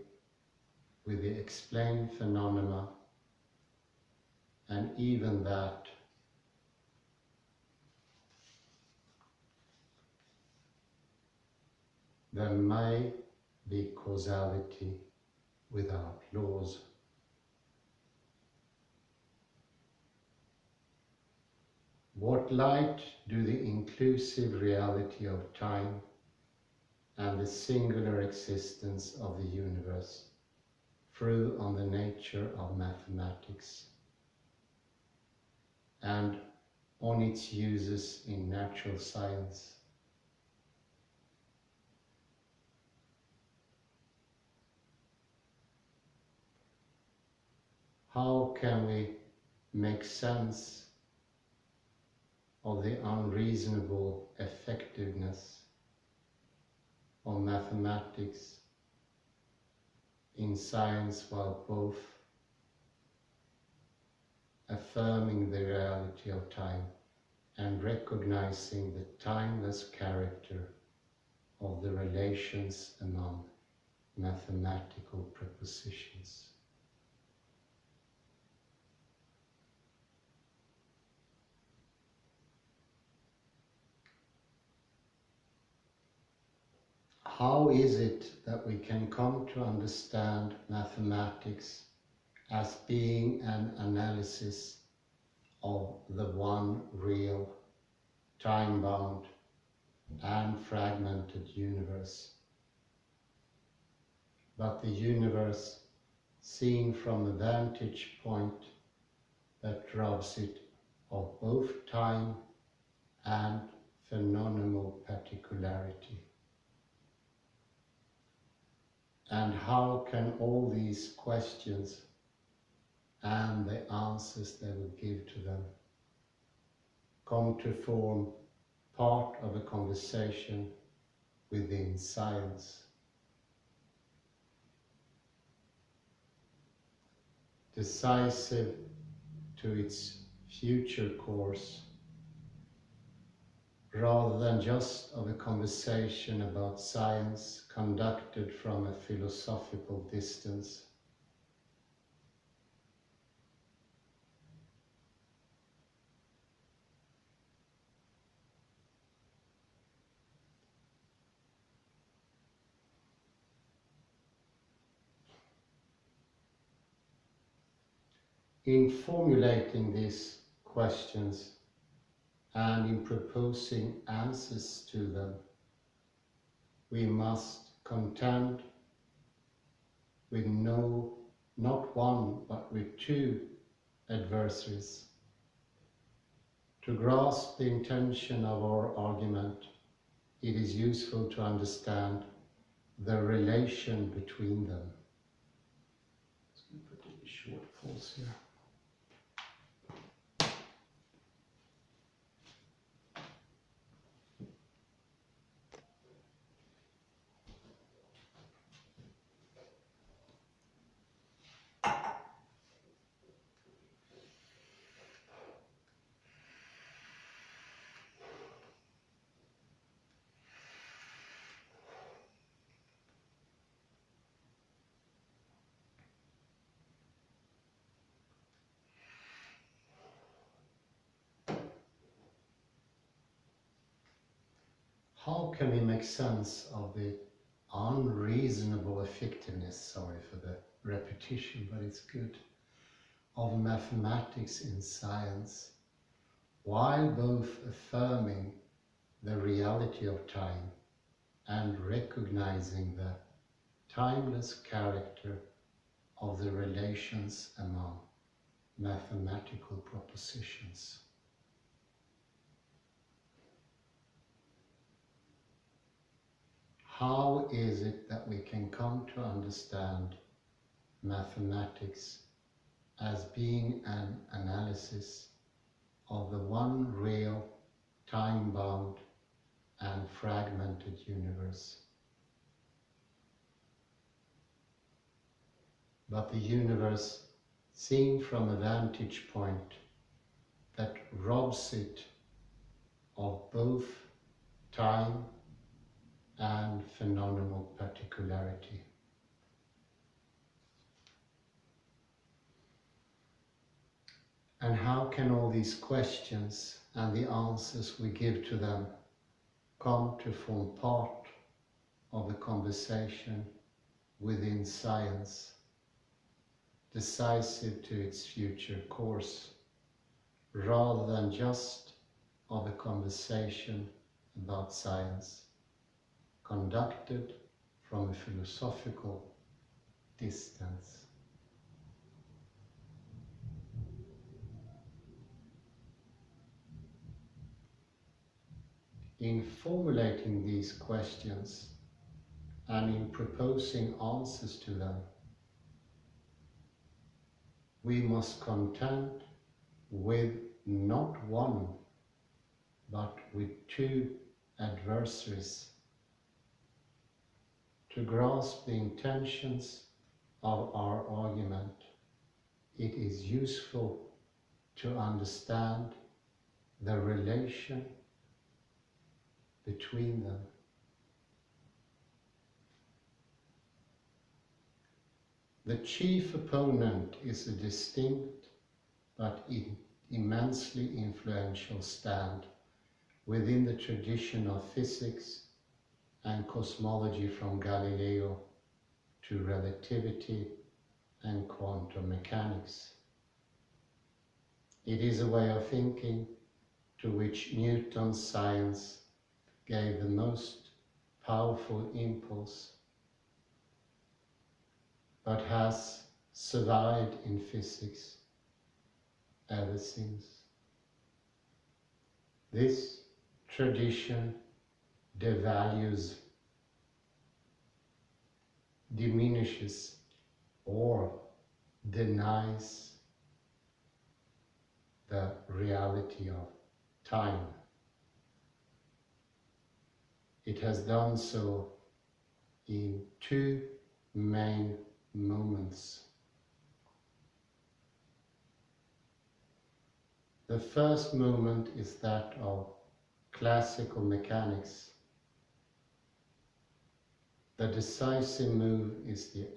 with the explained phenomena, and even that there may be causality without laws. What light do the inclusive reality of time and the singular existence of the universe through on the nature of mathematics and on its uses in natural science? How can we make sense of the unreasonable effectiveness of mathematics in science while both affirming the reality of time and recognizing the timeless character of the relations among mathematical propositions? How is it that we can come to understand mathematics as being an analysis of the one real, time-bound and fragmented universe, but the universe seen from a vantage point that robs it of both time and phenomenal particularity? And how can all these questions and the answers they will give to them come to form part of a conversation within science? Decisive to its future course, rather than just of a conversation about science conducted from a philosophical distance. In formulating these questions and in proposing answers to them, we must contend with not one, but with two adversaries. To grasp the intention of our argument, it is useful to understand the relation between them. I'm going to put a short pause here. How can we make sense of the unreasonable effectiveness, sorry for the repetition, but it's good, of mathematics in science while both affirming the reality of time and recognizing the timeless character of the relations among mathematical propositions. How is it that we can come to understand mathematics as being an analysis of the one real, time-bound and fragmented universe? But the universe seen from a vantage point that robs it of both time and phenomenal particularity. And how can all these questions and the answers we give to them come to form part of the conversation within science, decisive to its future course, rather than just of a conversation about science, conducted from a philosophical distance? In formulating these questions and in proposing answers to them, we must contend with not one, but with two adversaries. To grasp the intentions of our argument, it is useful to understand the relation between them. The chief opponent is a distinct but immensely influential stand within the tradition of physics and cosmology, from Galileo to relativity and quantum mechanics. It is a way of thinking to which Newton's science gave the most powerful impulse, but has survived in physics ever since. This tradition devalues, diminishes, or denies the reality of time. It has done so in two main moments. The first moment is that of classical mechanics. The decisive move is the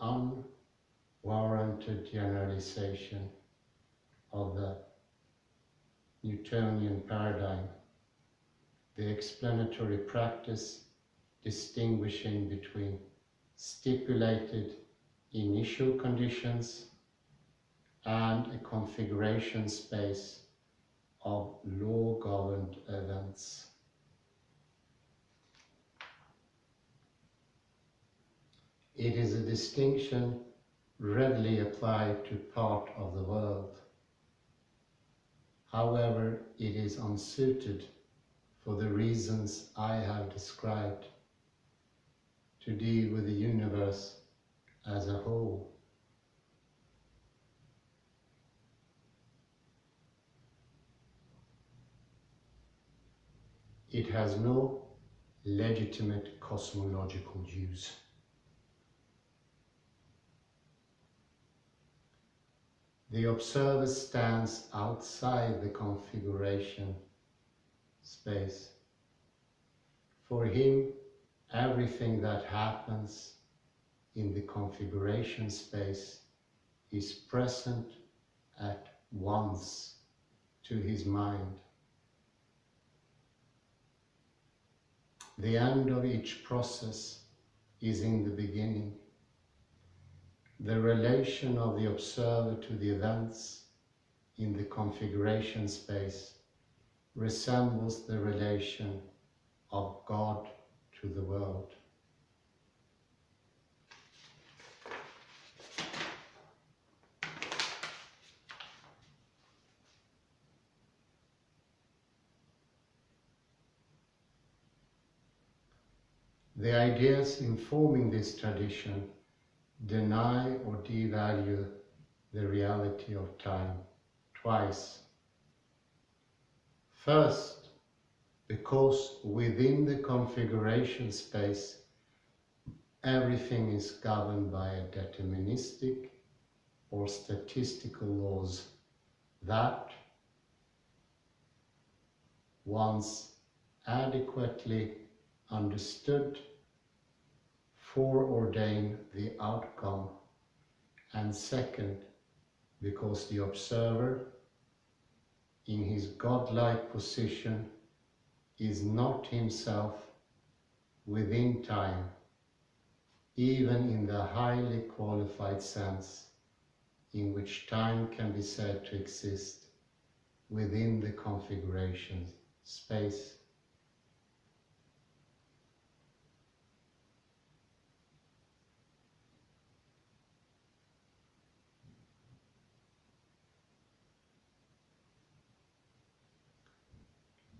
unwarranted generalization of the Newtonian paradigm, the explanatory practice distinguishing between stipulated initial conditions and a configuration space of law-governed events. It is a distinction readily applied to part of the world. However, it is unsuited, for the reasons I have described, to deal with the universe as a whole. It has no legitimate cosmological use. The observer stands outside the configuration space. For him, everything that happens in the configuration space is present at once to his mind. The end of each process is in the beginning. The relation of the observer to the events in the configuration space resembles the relation of God to the world. The ideas informing this tradition deny or devalue the reality of time twice. First, because within the configuration space, everything is governed by a deterministic or statistical laws that, once adequately understood, foreordain the outcome, and second, because the observer, in his godlike position, is not himself within time, even in the highly qualified sense in which time can be said to exist within the configuration space.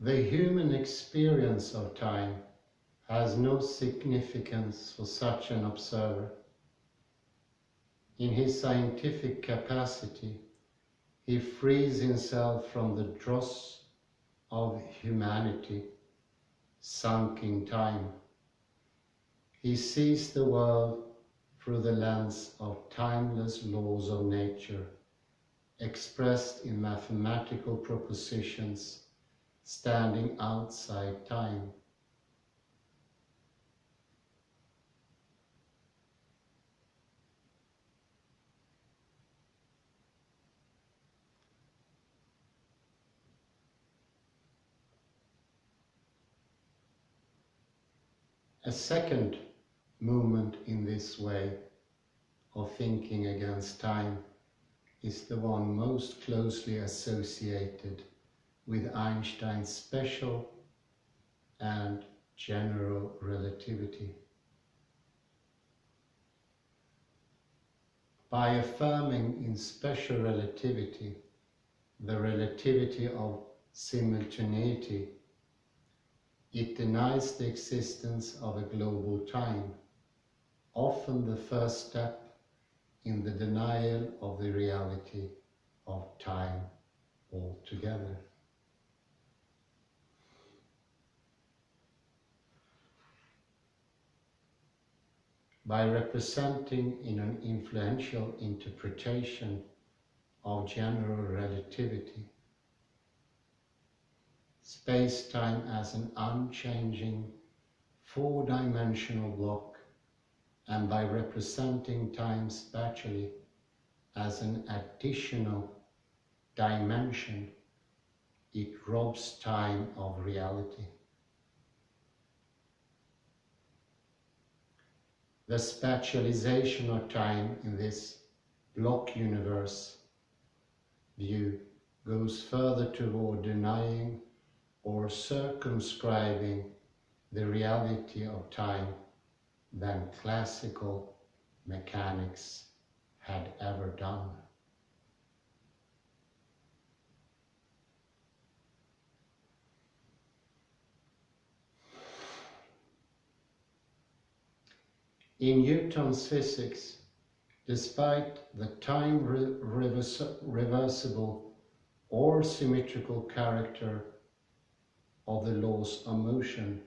The human experience of time has no significance for such an observer. In his scientific capacity, he frees himself from the dross of humanity, sunk in time. He sees the world through the lens of timeless laws of nature, expressed in mathematical propositions standing outside time. A second movement in this way of thinking against time is the one most closely associated with Einstein's special and general relativity. By affirming in special relativity the relativity of simultaneity, it denies the existence of a global time, often the first step in the denial of the reality of time altogether. By representing in an influential interpretation of general relativity, space-time as an unchanging four-dimensional block, and by representing time spatially as an additional dimension, it robs time of reality. The spatialization of time in this block universe view goes further toward denying or circumscribing the reality of time than classical mechanics had ever done. In Newton's physics, despite the time reversible or symmetrical character of the laws of motion,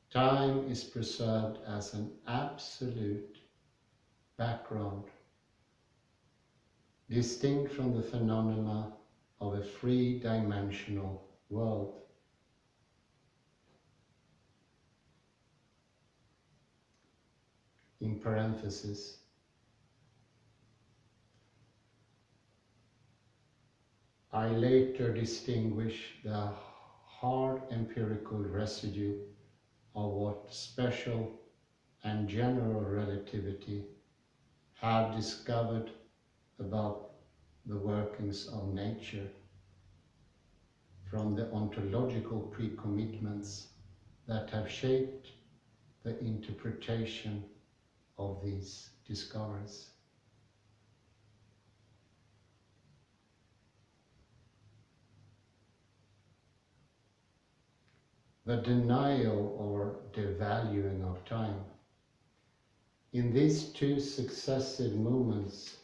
time is preserved as an absolute background, distinct from the phenomena of a three-dimensional world. In parentheses, I later distinguish the hard empirical residue of what special and general relativity have discovered about the workings of nature from the ontological pre-commitments that have shaped the interpretation of these discoveries. The denial or devaluing of time. In these two successive moments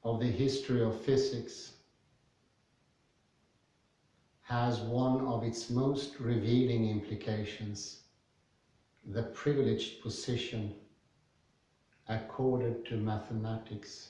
of the history of physics has one of its most revealing implications, the privileged position accorded to mathematics.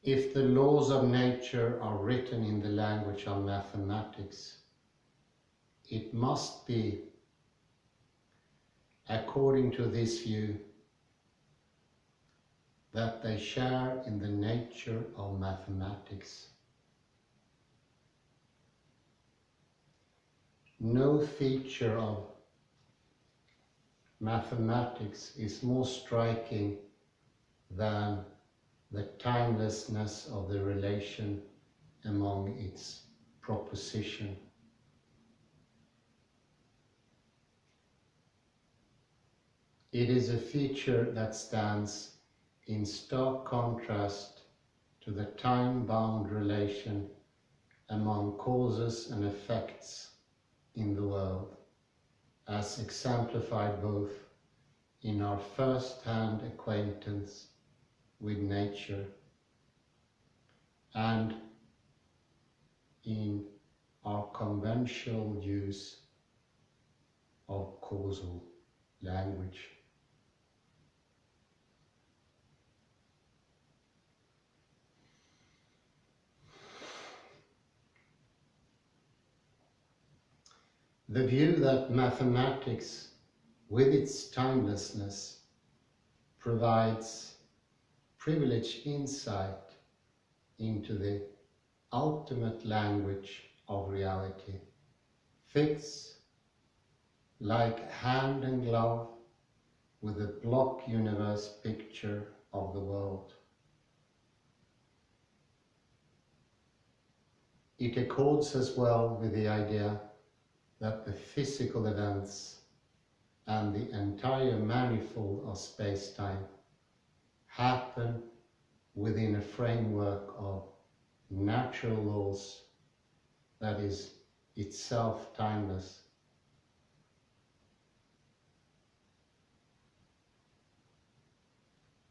If the laws of nature are written in the language of mathematics, it must be, according to this view, that they share in the nature of mathematics. No feature of mathematics is more striking than the timelessness of the relation among its proposition. It is a feature that stands in stark contrast to the time-bound relation among causes and effects in the world, as exemplified both in our first-hand acquaintance with nature and in our conventional use of causal language. The view that mathematics, with its timelessness, provides privileged insight into the ultimate language of reality, fits like hand and glove with the block universe picture of the world. It accords as well with the idea that the physical events and the entire manifold of space-time happen within a framework of natural laws that is itself timeless.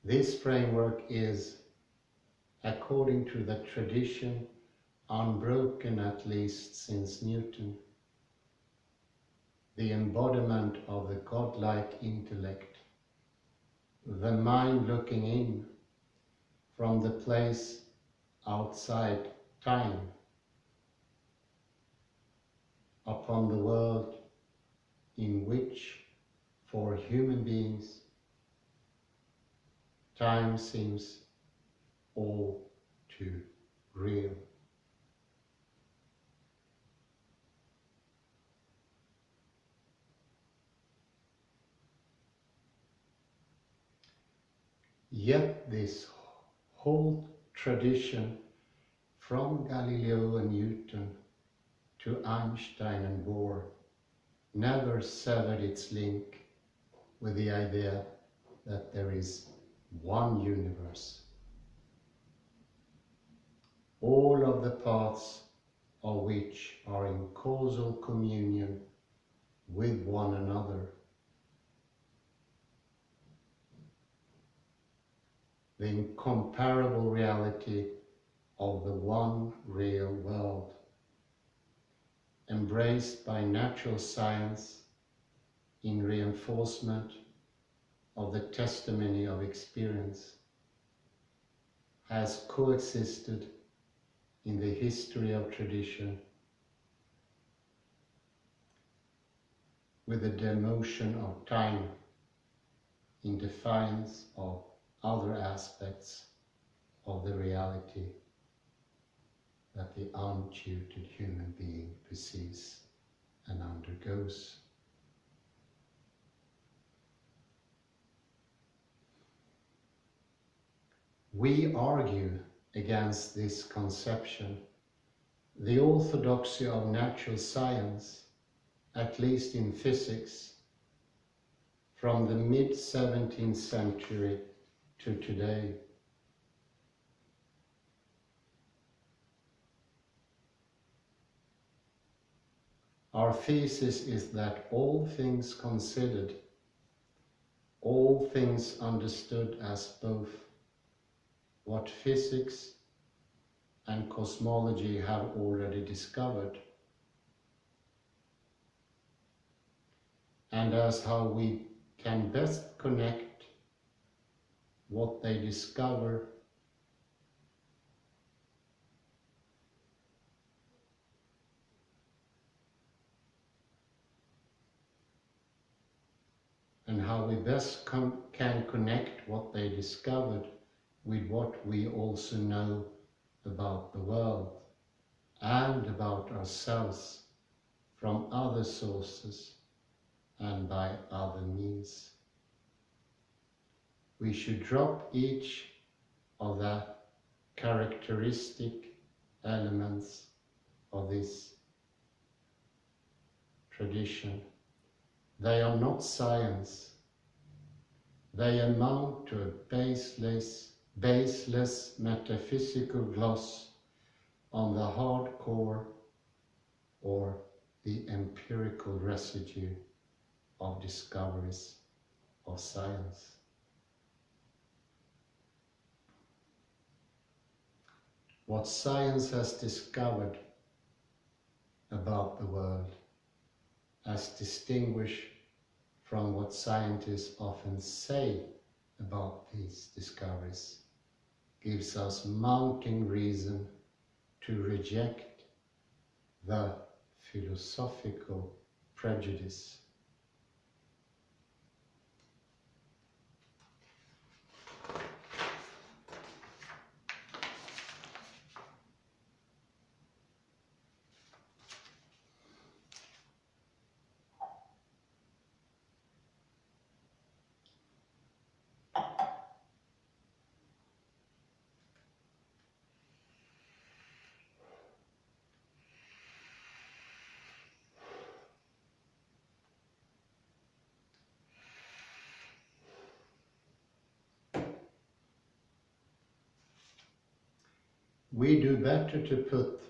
This framework is, according to the tradition, unbroken at least since Newton, the embodiment of the godlike intellect, the mind looking in from the place outside time upon the world in which, for human beings, time seems all too real. Yet this whole tradition, from Galileo and Newton to Einstein and Bohr, never severed its link with the idea that there is one universe, all of the parts of which are in causal communion with one another. The incomparable reality of the one real world, embraced by natural science in reinforcement of the testimony of experience, has coexisted in the history of tradition with the demotion of time in defiance of other aspects of the reality that the untutored human being perceives and undergoes. We argue against this conception. The orthodoxy of natural science, at least in physics, from the mid-17th century to today, our thesis is that all things considered, all things understood as both what physics and cosmology have already discovered, and as how we can best connect what they discover and how we best can connect what they discovered with what we also know about the world and about ourselves from other sources and by other means. We should drop each of the characteristic elements of this tradition. They are not science. They amount to a baseless metaphysical gloss on the hardcore or the empirical residue of discoveries of science. What science has discovered about the world, as distinguished from what scientists often say about these discoveries, gives us mounting reason to reject the philosophical prejudice. We do better to put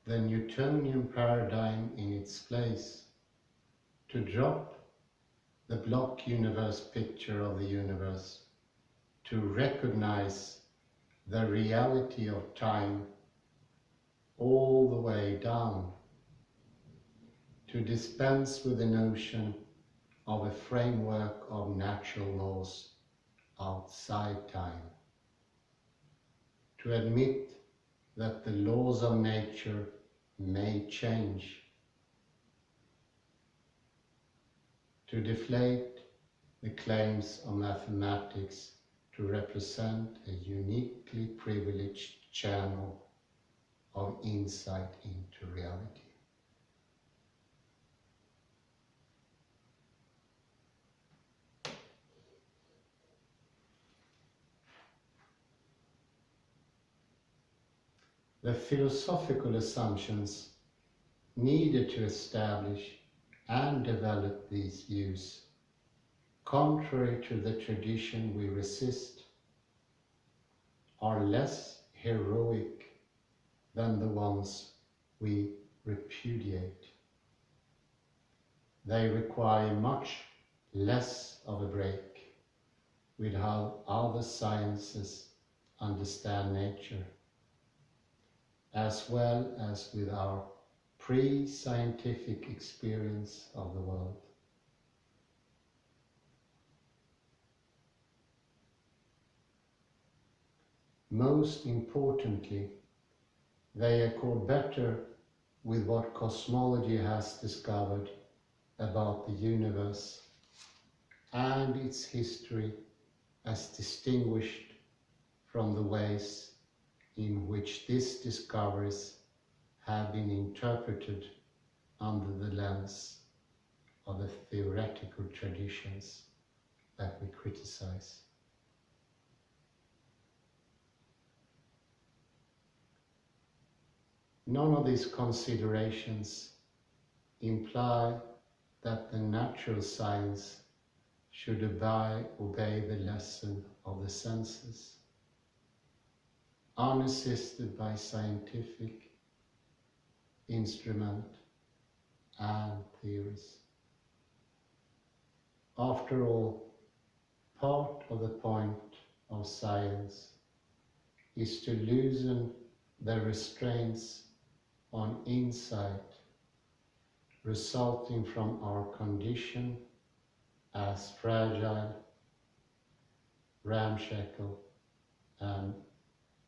the Newtonian paradigm in its place, to drop the block universe picture of the universe, to recognize the reality of time all the way down, to dispense with the notion of a framework of natural laws outside time, to admit that the laws of nature may change, to deflate the claims of mathematics to represent a uniquely privileged channel of insight into reality. The philosophical assumptions needed to establish and develop these views, contrary to the tradition we resist, are less heroic than the ones we repudiate. They require much less of a break with how other sciences understand nature, as well as with our pre-scientific experience of the world. Most importantly, they accord better with what cosmology has discovered about the universe and its history, as distinguished from the ways in which these discoveries have been interpreted under the lens of the theoretical traditions that we criticize. None of these considerations imply that the natural science should obey the lesson of the senses, unassisted by scientific instrument and theories. After all, part of the point of science is to loosen the restraints on insight resulting from our condition as fragile, ramshackle, and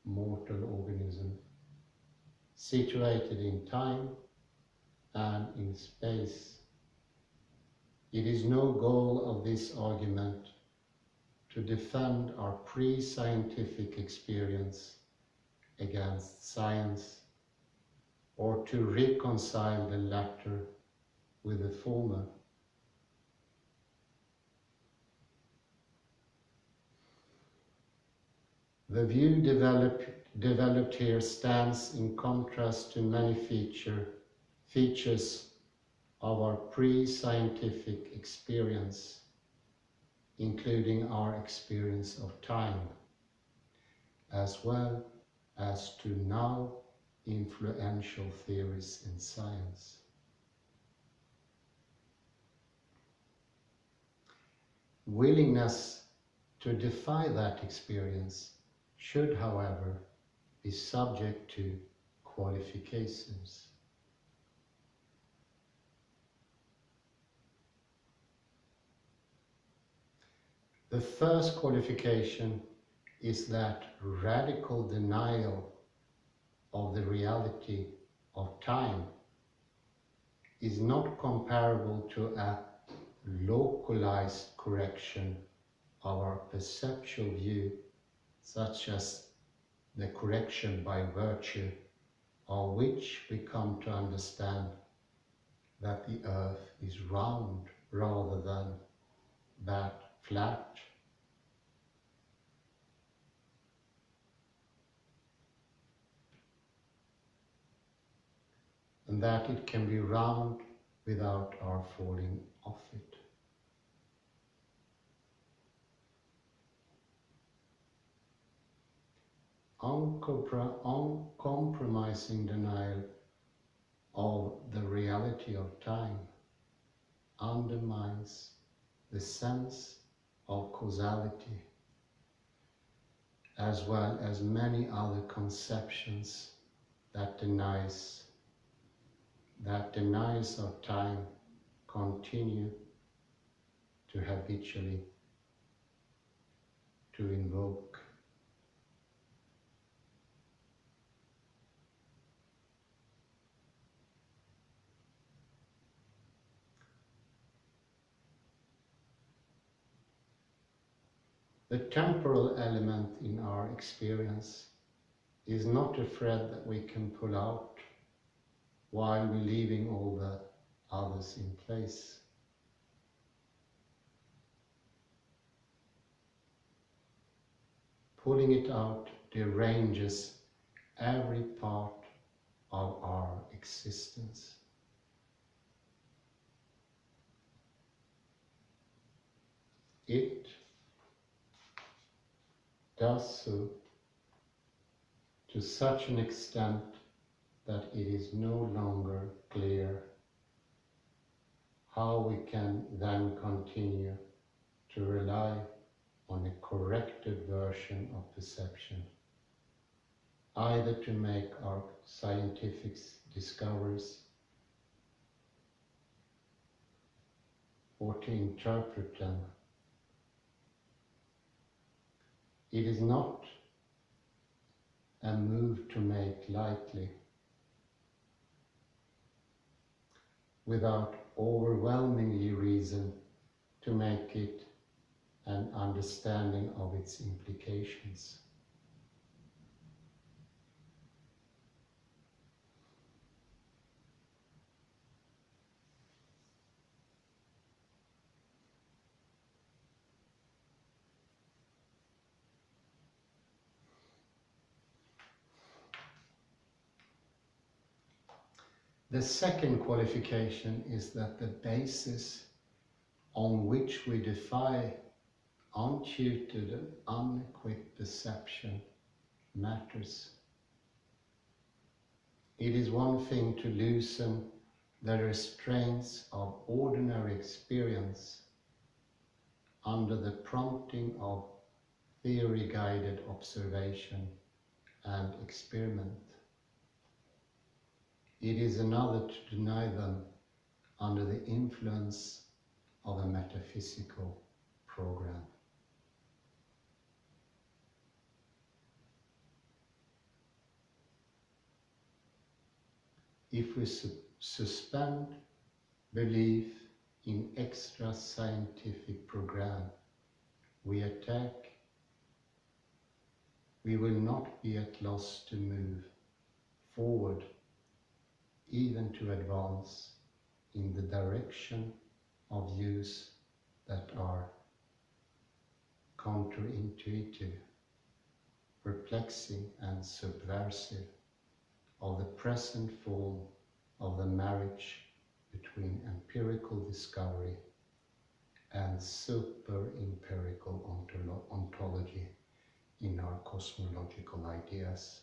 mortal organism, situated in time and in space. It is no goal of this argument to defend our pre-scientific experience against science, or to reconcile the latter with the former. The view developed here stands in contrast to many features of our pre-scientific experience, including our experience of time, as well as to now influential theories in science. Willingness to defy that experience should, however, be subject to qualifications. The first qualification is that radical denial of the reality of time is not comparable to a localized correction of our perceptual view, such as the correction by virtue of which we come to understand that the earth is round rather than that flat. And that it can be round without our falling off it. Uncompromising denial of the reality of time undermines the sense of causality, as well as many other conceptions that deniers of time continue to habitually to invoke. The temporal element in our experience is not a thread that we can pull out while we're leaving all the others in place. Pulling it out deranges every part of our existence. It does so to such an extent that it is no longer clear how we can then continue to rely on a corrected version of perception, either to make our scientific discoveries or to interpret them. It is not a move to make lightly, without overwhelmingly reason to make it an understanding of its implications. The second qualification is that the basis on which we defy untutored and unequipped perception matters. It is one thing to loosen the restraints of ordinary experience under the prompting of theory-guided observation and experiment. It is another to deny them under the influence of a metaphysical program. If we suspend belief in extra scientific program we attack, we will not be at loss to move forward, even to advance in the direction of views that are counterintuitive, perplexing and subversive of the present form of the marriage between empirical discovery and super-empirical ontology in our cosmological ideas.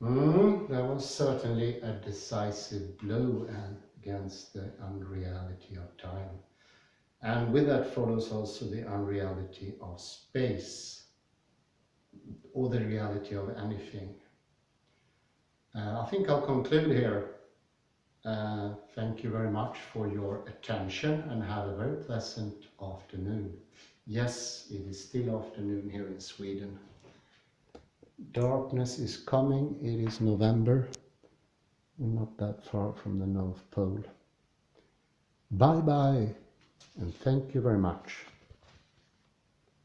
That was certainly a decisive blow against the unreality of time. And with that follows also the unreality of space, or the reality of anything. I think I'll conclude here. Thank you very much for your attention and have a very pleasant afternoon. Yes, it is still afternoon here in Sweden. Darkness is coming. It is November. We're not that far from the North Pole. Bye bye, and thank you very much.